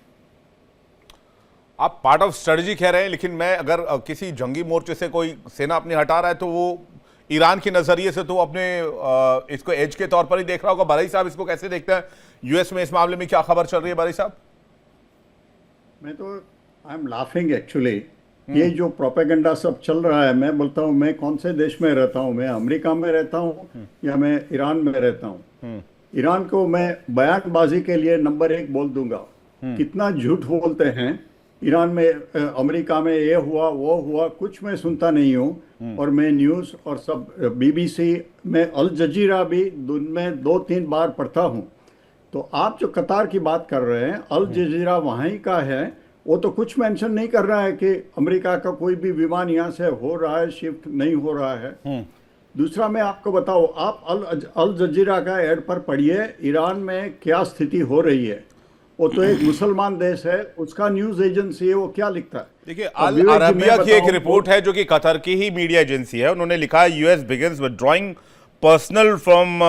आप पार्ट ऑफ स्ट्रेटजी कह रहे हैं, लेकिन मैं अगर किसी जंगी मोर्चे से कोई सेना अपनी हटा रहा है तो वो ईरान के नजरिए से तो अपने इसको एज के तौर पर ही देख रहा होगा। बारी साहब इसको कैसे देखते हैं? यूएस में इस मामले में क्या खबर चल रही है बारी साहब? मैं तो आई एम लाफिंग एक्चुअली ये जो प्रोपेगेंडा सब चल रहा है, मैं बोलता हूँ मैं कौन से देश में रहता हूँ, मैं अमेरिका में रहता हूँ या मैं ईरान में रहता हूँ। ईरान को मैं बयानबाजी के लिए नंबर 1 बोल दूंगा। कितना झूठ बोलते हैं ईरान में, अमेरिका में ये हुआ वो हुआ, कुछ मैं सुनता नहीं हूँ। और मैं न्यूज़ और सब BBC में अल जजीरा भी दिन में 2-3 बार पढ़ता हूँ। तो आप जो कतार की बात कर रहे हैं, अल जजीरा वहाँ ही का है, वो तो कुछ मेंशन नहीं कर रहा है कि अमेरिका का कोई भी विमान यहाँ से हो रहा है, शिफ्ट नहीं हो रहा है। दूसरा मैं आपको बताऊँ, आप अल जजीरा का एड पर पढ़िए ईरान में क्या स्थिति हो रही है। वो तो एक मुसलमान देश है, उसका न्यूज एजेंसी है, वो क्या लिखता है। देखिए, अल अरबिया की एक रिपोर्ट है जो कि कतर की ही मीडिया एजेंसी है, उन्होंने लिखा है US begins withdrawing personal from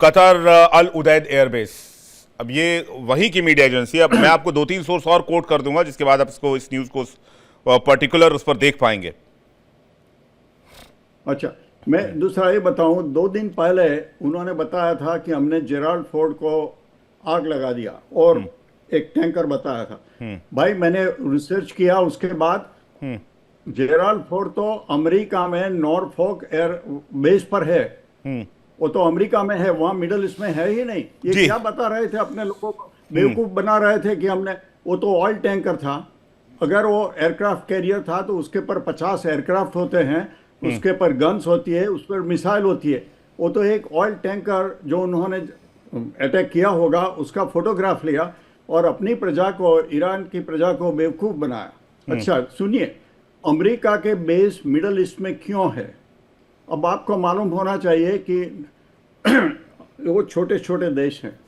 Qatar Al Udeid airbase. अब ये वही की मीडिया एजेंसी है। अब मैं आपको 2-3 सोर्स और कोट कर दूंगा जिसके बाद आप इसको, इस न्यूज को पर्टिकुलर उस पर देख पाएंगे। अच्छा, मैं दूसरा ये बताऊं, 2 दिन पहले उन्होंने बताया था कि हमने जेराल्ड फोर्ड को आग लगा दिया और एक टैंकर बताया था। भाई मैंने रिसर्च किया, उसके बाद जेराल्ड फोर्ड तो अमेरिका में नॉरफॉक एयर बेस पर है। वो तो अमेरिका में है, वहां मिडल ईस्ट में है ही नहीं। ये क्या बता रहे थे अपने लोगों को, बेवकूफ बना रहे थे कि हमने, वो तो ऑयल टैंकर था। अगर वो एयरक्राफ्ट कैरियर था तो उसके पर 50 एयरक्राफ्ट होते हैं, उसके पर गन्स होती है, उस पर मिसाइल होती है। वो तो एक ऑयल टैंकर जो उन्होंने अटैक किया होगा उसका फोटोग्राफ लिया और अपनी प्रजा को, ईरान की प्रजा को बेवकूफ बनाया। अच्छा सुनिए, अमेरिका के बेस मिडल ईस्ट में क्यों है? अब आपको मालूम होना चाहिए कि वो छोटे छोटे देश हैं,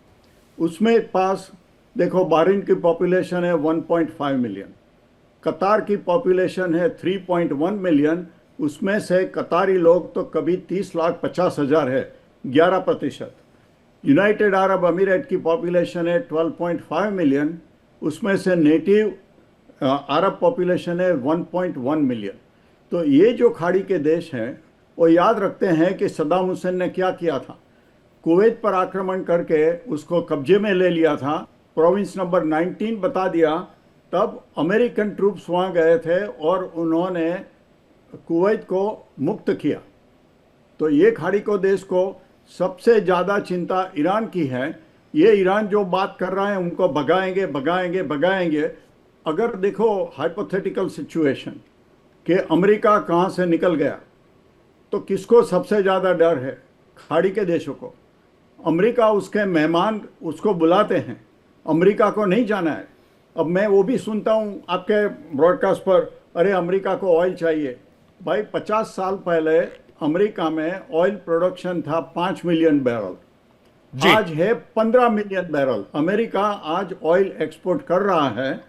उसमें पास देखो बहरीन की पॉपुलेशन है 1.5 मिलियन, कतार की पॉपुलेशन है 3.1 मिलियन। उसमें से कतारी लोग तो कभी 30,50,000 है, 11%। यूनाइटेड अरब अमीरात की पॉपुलेशन है 12.5 मिलियन, उसमें से नेटिव अरब पॉपुलेशन है 1.1 मिलियन। तो ये जो खाड़ी के देश हैं वो याद रखते हैं कि सद्दाम हुसैन ने क्या किया था, कुवैत पर आक्रमण करके उसको कब्जे में ले लिया था, प्रोविंस नंबर 19 बता दिया। तब अमेरिकन ट्रूप्स वहाँ गए थे और उन्होंने कुवैत को मुक्त किया। तो ये खाड़ी को देश को सबसे ज़्यादा चिंता ईरान की है। ये ईरान जो बात कर रहा है उनको भगाएंगे भगाएंगे भगाएंगे। अगर देखो हाइपोथेटिकल सिचुएशन कि अमेरिका कहाँ से निकल गया तो किसको सबसे ज़्यादा डर है? खाड़ी के देशों को। अमेरिका उसके मेहमान उसको बुलाते हैं, अमेरिका को नहीं जाना है। अब मैं वो भी सुनता हूँ आपके ब्रॉडकास्ट पर, अरे अमेरिका को ऑयल चाहिए। भाई 50 साल पहले अमेरिका में ऑयल प्रोडक्शन था 5 मिलियन बैरल, आज है 15 मिलियन बैरल। अमेरिका आज ऑयल एक्सपोर्ट कर रहा है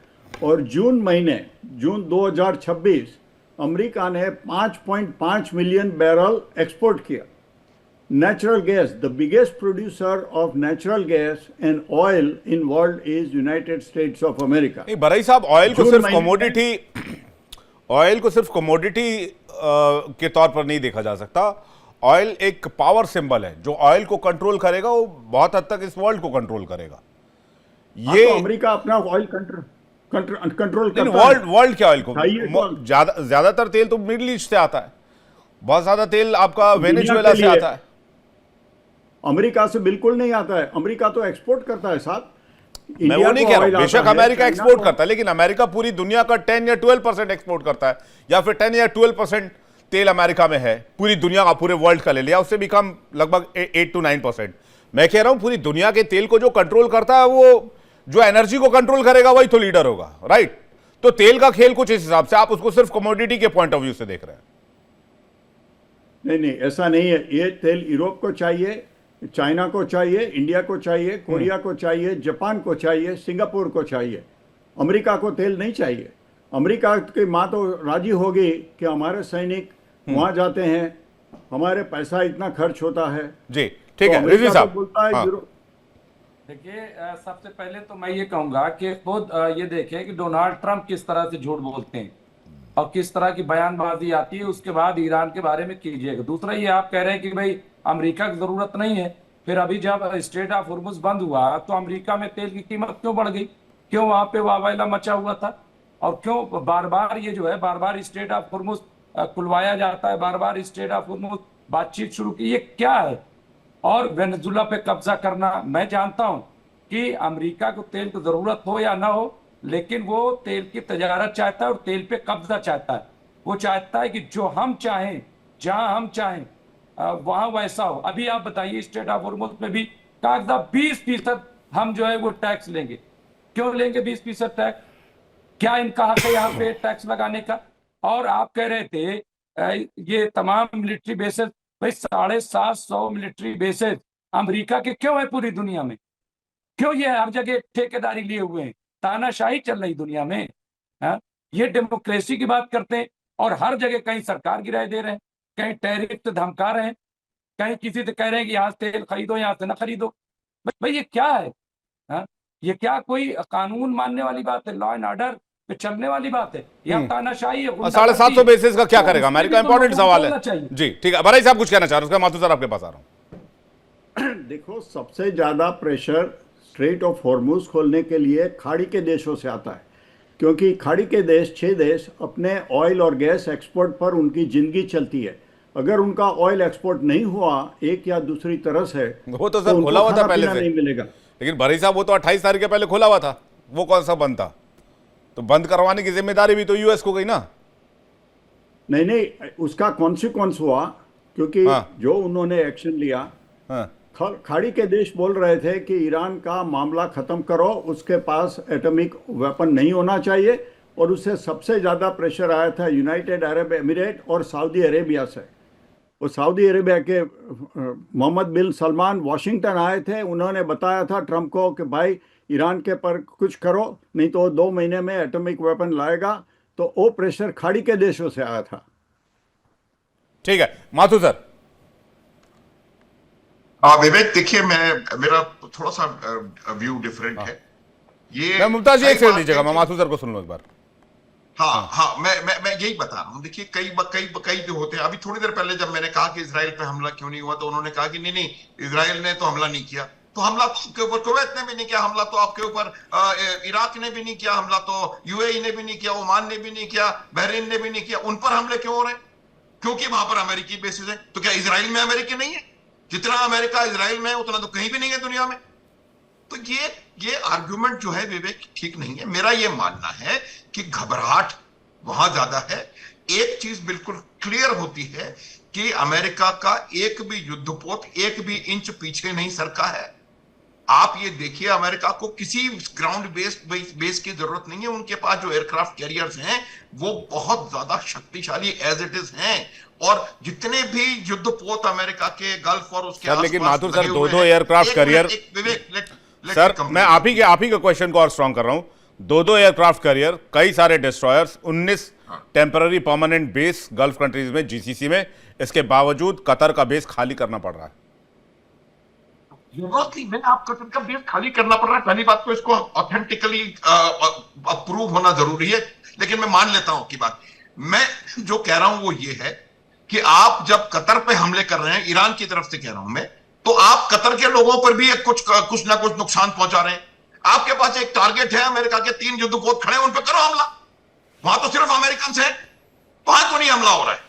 और जून 2026 अमेरिका ने 5.5 मिलियन बैरल एक्सपोर्ट किया। Natural gas, the biggest producer of natural gas and oil in world is United States of America. बराई साहब, ऑयल को सिर्फ कमोडिटी के तौर पर नहीं देखा जा सकता। ऑयल एक पावर सिंबल है, जो ऑयल को कंट्रोल करेगा वो बहुत हद तक इस वर्ल्ड को कंट्रोल करेगा। ये तो अमेरिका अपना ऑयल कंट्रोल करता है। वर्ल्ड क्या ऑयल को, ज्यादातर तेल तो मिडिल ईस्ट से आता है, बहुत ज्यादा तेल आपका वेनेजुएला से आता है। अमेरिका से बिल्कुल नहीं आता है, अमेरिका तो एक्सपोर्ट करता है साहब। मैं वो नहीं कह रहा हूं, बेशक अमेरिका एक्सपोर्ट करता है, लेकिन अमेरिका पूरी दुनिया का 10 या 12% एक्सपोर्ट करता है, या फिर 10 या 12% तेल अमेरिका में है पूरी दुनिया का, पूरे वर्ल्ड का ले लिया, उससे भी कम, लगभग 8 to 9%। मैं कह रहा हूं पूरी दुनिया के तेल को जो कंट्रोल करता है, वो जो एनर्जी को कंट्रोल करेगा वही तो लीडर होगा, राइट? तो तेल का खेल कुछ इस हिसाब से, आप उसको सिर्फ कमोडिटी के पॉइंट ऑफ व्यू से देख रहे हैं। नहीं, ऐसा नहीं है। ये तेल यूरोप को चाहिए, चाइना को चाहिए, इंडिया को चाहिए, कोरिया को चाहिए, जापान को चाहिए, सिंगापुर को चाहिए। अमेरिका को तेल नहीं चाहिए। अमेरिका की माँ तो राजी होगी कि हमारे सैनिक वहां जाते हैं, हमारे पैसा इतना खर्च होता है। जी ठीक है, रिजवी साहब बोलता है देखिए, सबसे पहले तो मैं ये कहूंगा कि खुद ये देखें कि डोनाल्ड ट्रंप किस तरह से झूठ बोलते हैं और किस तरह की बयानबाजी आती है, उसके बाद ईरान के बारे में कीजिएगा। दूसरा ये आप कह रहे हैं कि भाई अमेरिका की जरूरत नहीं है, फिर अभी जब स्ट्रेट ऑफ हुर्मुज बंद हुआ तो अमेरिका में तेल की कीमत क्यों बढ़ गई? क्यों वहां पे वावैला मचा हुआ था? और क्यों बार बार ये जो है बार बार स्ट्रेट ऑफ हॉर्मुज खुलवाया जाता है, बार बार स्ट्रेट ऑफ हॉर्मुज बातचीत शुरू की, ये क्या है? और वेनेजुला पे कब्जा करना, मैं जानता हूं कि अमेरिका को तेल की जरूरत हो या ना हो, लेकिन वो तेल की तजारत चाहता है और तेल पे कब्जा चाहता है। वो चाहता है कि जो हम चाहें, जहां हम चाहें वहां वैसा हो। अभी आप बताइए स्ट्रेट ऑफ हॉर्मुज में भी कागजा 20% हम जो है वो टैक्स लेंगे। क्यों लेंगे 20% टैक्स? क्या इनका हक है यहाँ पे टैक्स लगाने का? और आप कह रहे थे ये तमाम मिलिट्री बेसेस, भाई 750 मिलिट्री बेसेस अमेरिका के क्यों है पूरी दुनिया में? क्यों ये हर जगह ठेकेदारी लिए हुए हैं? तानाशाही चल रही दुनिया में। हाँ, ये डेमोक्रेसी की बात करते हैं और हर जगह कहीं सरकार गिराए दे रहे हैं, कहीं टैरिफ से धमका रहे हैं, कहीं किसी से कह रहे हैं कि यहाँ से तेल खरीदो, यहाँ से ना खरीदो। भाई ये क्या है? हाँ, ये क्या कोई कानून मानने वाली बात है? लॉ एंड ऑर्डर पे चलने वाली बात है या तानाशाही है? 750 बेसिस का क्या करेगा अमेरिका? इंपॉर्टेंट सवाल है चाहिए। जी। ठीक है, बराई साहब कुछ कहना चाह रहे हैं, उसका माथुर सर आपके पास आ रहा हूं। देखो, सबसे ज्यादा प्रेशर स्ट्रेट ऑफ हॉर्मुज खोलने के लिए खाड़ी के देशों से आता है, क्योंकि खाड़ी के देश 6 देश अपने ऑयल और गैस एक्सपोर्ट पर उनकी जिंदगी चलती है। अगर उनका ऑयल एक्सपोर्ट नहीं हुआ एक या दूसरी तरह से, वो तो सर खुला हुआ था पहले से, नहीं मिलेगा। लेकिन बराई साहब वो तो 28 तारीख के पहले खुला हुआ था, वो कौन सा बंद था? तो बंद करवाने की जिम्मेदारी भी तो यूएस को गई ना। नहीं नहीं, उसका कॉन्सिक्वेंस हुआ, क्योंकि जो उन्होंने एक्शन लिया, खाड़ी के देश बोल रहे थे कि ईरान का मामला खत्म करो, उसके पास एटॉमिक वेपन नहीं होना चाहिए, और उससे सबसे ज्यादा प्रेशर आया था यूनाइटेड अरब एमिरेट और सऊदी अरेबिया से। वो सऊदी अरेबिया के मोहम्मद बिन सलमान वाशिंगटन आए थे, उन्होंने बताया था ट्रंप को कि भाई ईरान के पर कुछ करो, नहीं तो 2 महीने में एटॉमिक वेपन लाएगा। तो वो प्रेशर खाड़ी के देशों से आया था। ठीक है, माथुर सर। विवेक देखिए, मेरा थोड़ा सा व्यू डिफरेंट है। ये मैं मुमताज जी एक सेकंड दीजिएगा, मैं माथुर सर को सुन लूं एक बार। हाँ, मैं यही बता रहा हूँ। देखिए, कई जो होते हैं, अभी थोड़ी देर पहले जब मैंने कहा कि इजराइल पे हमला क्यों नहीं हुआ, तो उन्होंने कहा कि नहीं, इजराइल ने तो हमला नहीं किया। तो हमला तो आपके ऊपर कुवैत ने भी नहीं किया, हमला तो आपके ऊपर इराक ने भी नहीं किया, हमला तो यूएई ने भी नहीं किया, ओमान ने भी नहीं किया, बहरीन ने भी नहीं किया। उन पर हमले क्यों हो रहे हैं? क्योंकि वहां पर अमेरिकी बेसिस है। तो क्या इजराइल में अमेरिकी नहीं है? जितना अमेरिका इजराइल में है उतना तो कहीं भी नहीं है दुनिया में। तो ये आर्गुमेंट जो है विवेक ठीक नहीं है। मेरा ये मानना है कि घबराहट वहां ज्यादा है। एक चीज बिल्कुल क्लियर होती है कि अमेरिका का एक भी युद्धपोत एक भी इंच पीछे नहीं सरका है। आप ये देखिए, अमेरिका को किसी ग्राउंड बेस की जरूरत नहीं है। उनके पास जो एयरक्राफ्ट कैरियर्स हैं वो बहुत ज्यादा शक्तिशाली एज इट इज हैं, और जितने भी युद्धपोत अमेरिका के गल्फ और उसके आसपास, लेकिन Mathur sir 2-2 aircraft carrier, sir मैं आप ही के क्वेश्चन को और स्ट्रॉन्ग कर रहा हूं। 2-2 एयरक्राफ्ट कैरियर, कई सारे destroyers, 19 temporary permanent base gulf countries में, जीसीसी में। इसके बावजूद कतर का बेस खाली करना पड़ रहा है। जरूरत नहीं है, आप कतर का बेस खाली करना पड़ रहा है। पहली बात तो इसको ऑथेंटिकली अप्रूव होना जरूरी है, लेकिन मैं मान लेता हूं कि बात। मैं जो कह रहा हूं वो ये है कि आप जब कतर पे हमले कर रहे हैं, ईरान की तरफ से कह रहा हूं मैं, तो आप कतर के लोगों पर भी कुछ ना कुछ नुकसान पहुंचा रहे हैं। आपके पास एक टारगेट है, अमेरिका के 3 युद्धपोत खड़े, उन पर करो हमला। वहां तो सिर्फ अमेरिकन हैं, वहां तो नहीं हमला हो रहा है।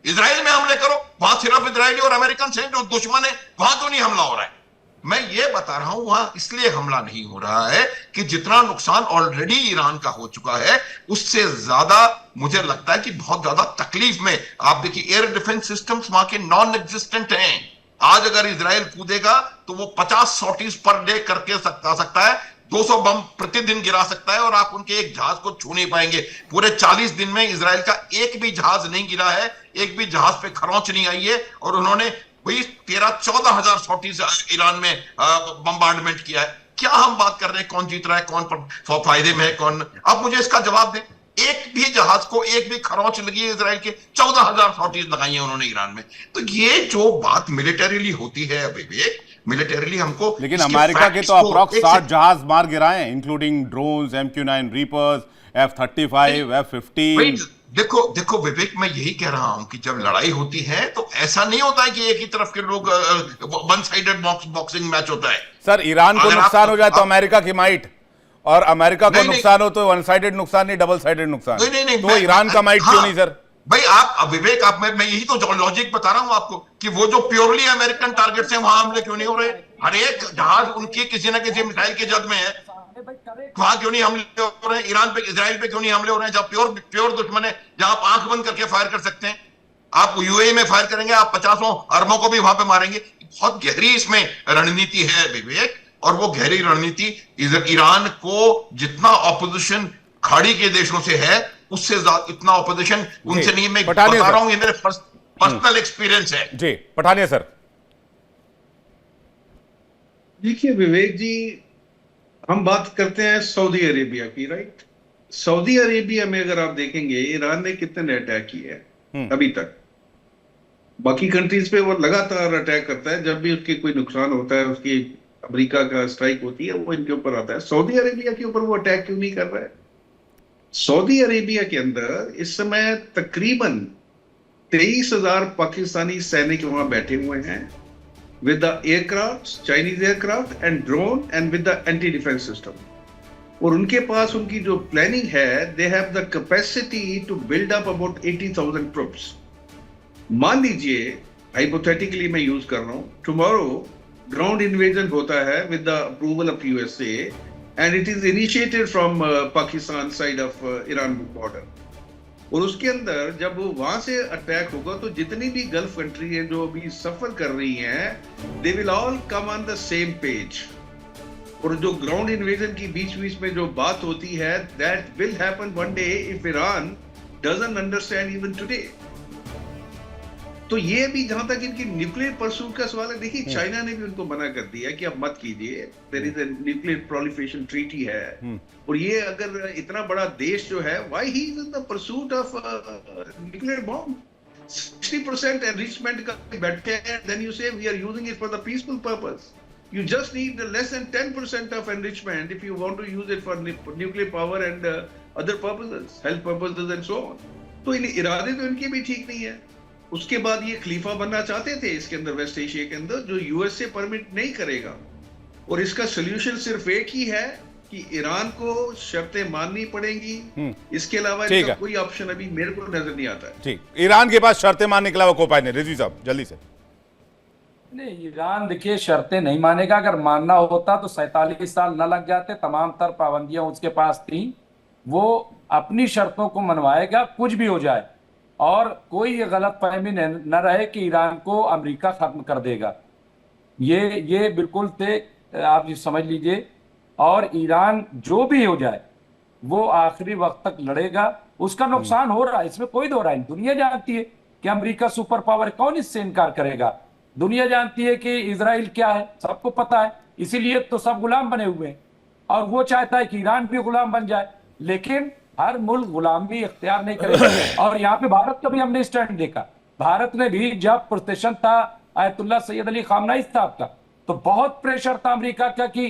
इजराइल में हमले करो, वहां सिर्फ इजरायली और अमेरिकन हैं जो दुश्मन है, वहां तो नहीं हमला हो रहा है। मैं ये बता रहा हूं वहां इसलिए हमला नहीं हो रहा है कि जितना नुकसान ऑलरेडी ईरान का हो चुका है, उससे ज्यादा मुझे लगता है कि बहुत ज्यादा तकलीफ में। आप देखिए, एयर डिफेंस सिस्टम्स वहां के नॉन एग्जिस्टेंट हैं। आज अगर इजराइल कूदेगा तो वो 50 सॉर्टीज पर डे करके सकता है, 200 बम प्रतिदिन गिरा सकता है, और आप उनके एक जहाज को छू नहीं पाएंगे। पूरे 40 दिन में इजराइल का एक भी जहाज नहीं गिरा है, एक भी जहाज पे खरोंच नहीं आई है, और उन्होंने वही 13-14 हजार सॉर्टीज ईरान में बम्बार्डमेंट किया है। क्या हम बात कर रहे हैं कौन जीत रहा है, कौन फायदे में है, कौन? आप मुझे इसका जवाब दें। एक भी जहाज को एक भी खरोंच लगी है इजराइल के, 14,000 सॉर्टीज लगाई है उन्होंने ईरान में। तो ये जो बात मिलिटरीली होती है विवेक, मिलिटरीली हमको, लेकिन अमेरिका के तो अप्रॉक्स 60 जहाज मार गिराए, including drones, MQ-9 reapers, F-35, F-15। देखो विवेक, मैं यही कह रहा हूं कि जब लड़ाई होती है तो ऐसा नहीं होता है कि एक ही तरफ के लोग, वन साइडेड बॉक्सिंग मैच होता है। सर ईरान को नुकसान हो जाए तो अमेरिका की माइट, और अमेरिका को नहीं, नुकसान हो तो वन साइडेड नुकसान नहीं, डबल साइडेड नुकसान। नहीं, तो ईरान का माइट क्यों नहीं सर? भाई आप विवेक, आप मैं यही तो लॉजिक बता रहा हूं आपको कि वो जो प्योरली अमेरिकन टारगेट्स हैं वहां हमले क्यों नहीं हो रहे? हर एक जहाज उनकी किसी ना किसी मिसाइल की जद में है, वहां क्यों नहीं हमले हो रहे हैं? ईरान पे, इजराइल पे क्यों नहीं हमले हो रहे हैं? जब प्योर दुश्मन है, जहां आप आंख बंद करके फायर कर सकते हैं। आप यूएई में फायर करेंगे, आप 50 अरबों को भी वहां पे मारेंगे। बहुत गहरी इसमें रणनीति है विवेक, और वो गहरी रणनीति ईरान को जितना ऑपोजिशन खाड़ी के देशों से है, उससे ज्यादा इतना ऑपोजिशन उनसे नहीं। मैं बता रहा हूं, ये मेरे पर्सनल एक्सपीरियंस है। जी पठानिया सर। देखिए विवेक जी, हम बात करते हैं सऊदी अरेबिया की, राइट? सऊदी अरेबिया में अगर आप देखेंगे ईरान ने कितने अटैक किए हैं अभी तक। बाकी कंट्रीज पे वो लगातार अटैक करता है, जब भी उसके कोई नुकसान होता है, उसकी अमेरिका का स्ट्राइक होती है, वो इनके ऊपर आता है। सऊदी अरेबिया के ऊपर वो अटैक क्यों नहीं कर रहा है? सऊदी अरेबिया के अंदर इस समय तकरीबन 23,000 पाकिस्तानी सैनिक वहां बैठे हुए हैं with the aircraft, Chinese aircraft and drone and with the anti defence system. और उनके पास उनकी जो प्लानिंग है, they have the capacity to build up about 80,000 troops. मान लीजिए हाइपोथेटिकली मैं यूज कर रहा हूं, टुमारो ग्राउंड इन्वेजन होता है with the approval of USA and it is initiated from Pakistan side of Iran border। और उसके अंदर जब वो वहां से अटैक होगा तो जितनी भी गल्फ कंट्री है जो अभी सफर कर रही हैं, they will all come on the same page। और जो ग्राउंड इन्वेजन की बीच में जो बात होती है, that will happen one day if Iran doesn't understand even today। तो ये भी जहां तक इनकी न्यूक्लियर परसूट का सवाल है, देखिए चाइना ने भी उनको मना कर दिया कि अब मत कीजिए, there is a nuclear proliferation treaty है। और ये अगर इतना बड़ा देश जो है, why he is in the pursuit of nuclear bomb? 60% enrichment का बैठे हैं, then you say we are using it for the peaceful purpose. You just need less than 10% of enrichment if you want to use it for nuclear power and other purposes, health purposes and so on। तो इन इरादे तो इनके भी ठीक नहीं है। उसके बाद ये खलीफा बनना चाहते थे इसके अंदर, वेस्ट एशिया के अंदर, जो यूएसए परमिट नहीं करेगा। और इसका सोल्यूशन सिर्फ एक ही है कि ईरान को शर्तें माननी पड़ेंगी। इसके अलावा इसका कोई ऑप्शन अभी मेरे को नजर नहीं आता है। ठीक, ईरान के पास शर्तें मानने के अलावा कोई उपाय नहीं। रिजवी साहब जल्दी से। नहीं, ईरान देखिए शर्तें नहीं मानेगा। अगर मानना होता तो 47 साल न लग जाते। तमाम तर पाबंदियां उसके पास थी, वो अपनी शर्तों को मनवाएगा, कुछ भी हो जाए। और कोई ये गलत फहमी न रहे कि ईरान को अमेरिका खत्म कर देगा, ये बिल्कुल थे, आप ये समझ लीजिए। और ईरान जो भी हो जाए वो आखिरी वक्त तक लड़ेगा। उसका नुकसान हो रहा है, इसमें कोई दो राय नहीं। दुनिया जानती है कि अमेरिका सुपर पावर, कौन इससे इनकार करेगा? दुनिया जानती है कि इजराइल क्या है, सबको पता है। इसीलिए तो सब गुलाम बने हुए हैं, और वो चाहता है कि ईरान भी गुलाम बन जाए। लेकिन हर मुल्क गुलामी इख्तियार नहीं करेगा। और यहाँ पे भारत का भी हमने स्टैंड देखा। भारत ने भी जब प्रोटेक्शन था आयतुल्लाह सैयद अली खामनेई साहब का, तो बहुत प्रेशर था अमेरिका का कि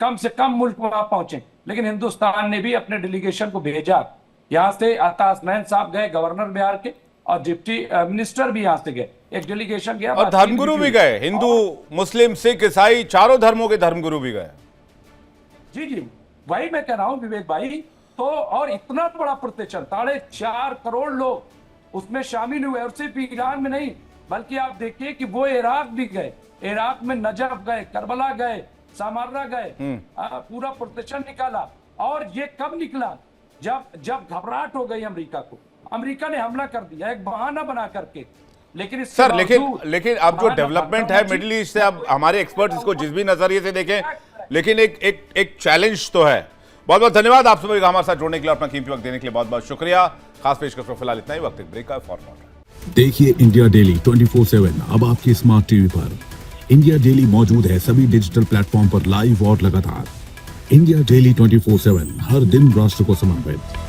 कम से कम मुल्क वहां पहुंचे। लेकिन हिंदुस्तान ने भी अपने डेलीगेशन को भेजा। यहाँ से अता हसनैन साहब गए, गवर्नर बिहार के, और डिप्टी मिनिस्टर भी यहाँ से गए, एक डेलीगेशन गया। और धर्मगुरु भी गए, हिंदू मुस्लिम सिख ईसाई चारों धर्मों के धर्मगुरु भी गए। जी, वही मैं कह रहा हूँ विवेक भाई। तो और इतना बड़ा प्रोटेक्शन, 4.5 करोड़ लोग उसमें शामिल हुए। और सिर्फ ईरान में नहीं, बल्कि आप देखिए कि वो इराक भी गए, इराक में नजफ गए, करबला गए, सामर्रा गए, पूरा प्रोटेक्शन निकाला। और ये कब निकला? जब घबराहट हो गई अमेरिका को, अमेरिका ने हमला कर दिया एक बहाना बना करके। लेकिन सर लेकिन अब जो डेवलपमेंट है मिडिल ईस्ट से, अब हमारे एक्सपर्ट इसको जिस भी नजरिए से देखें, लेकिन एक चैलेंज तो है। बहुत बहुत धन्यवाद आप सभी का हमारे साथ जुड़ने के लिए, अपना कीमती वक्त देने के लिए बहुत बहुत शुक्रिया। खास पेशकश में फिलहाल इतना ही, वक्त एक ब्रेक का फॉर्मेट। देखिए इंडिया डेली 24/7 अब आपकी स्मार्ट टीवी पर। इंडिया डेली मौजूद है सभी डिजिटल प्लेटफॉर्म पर लाइव और लगातार। इंडिया डेली 24/7 हर दिन राष्ट्र को समर्पित।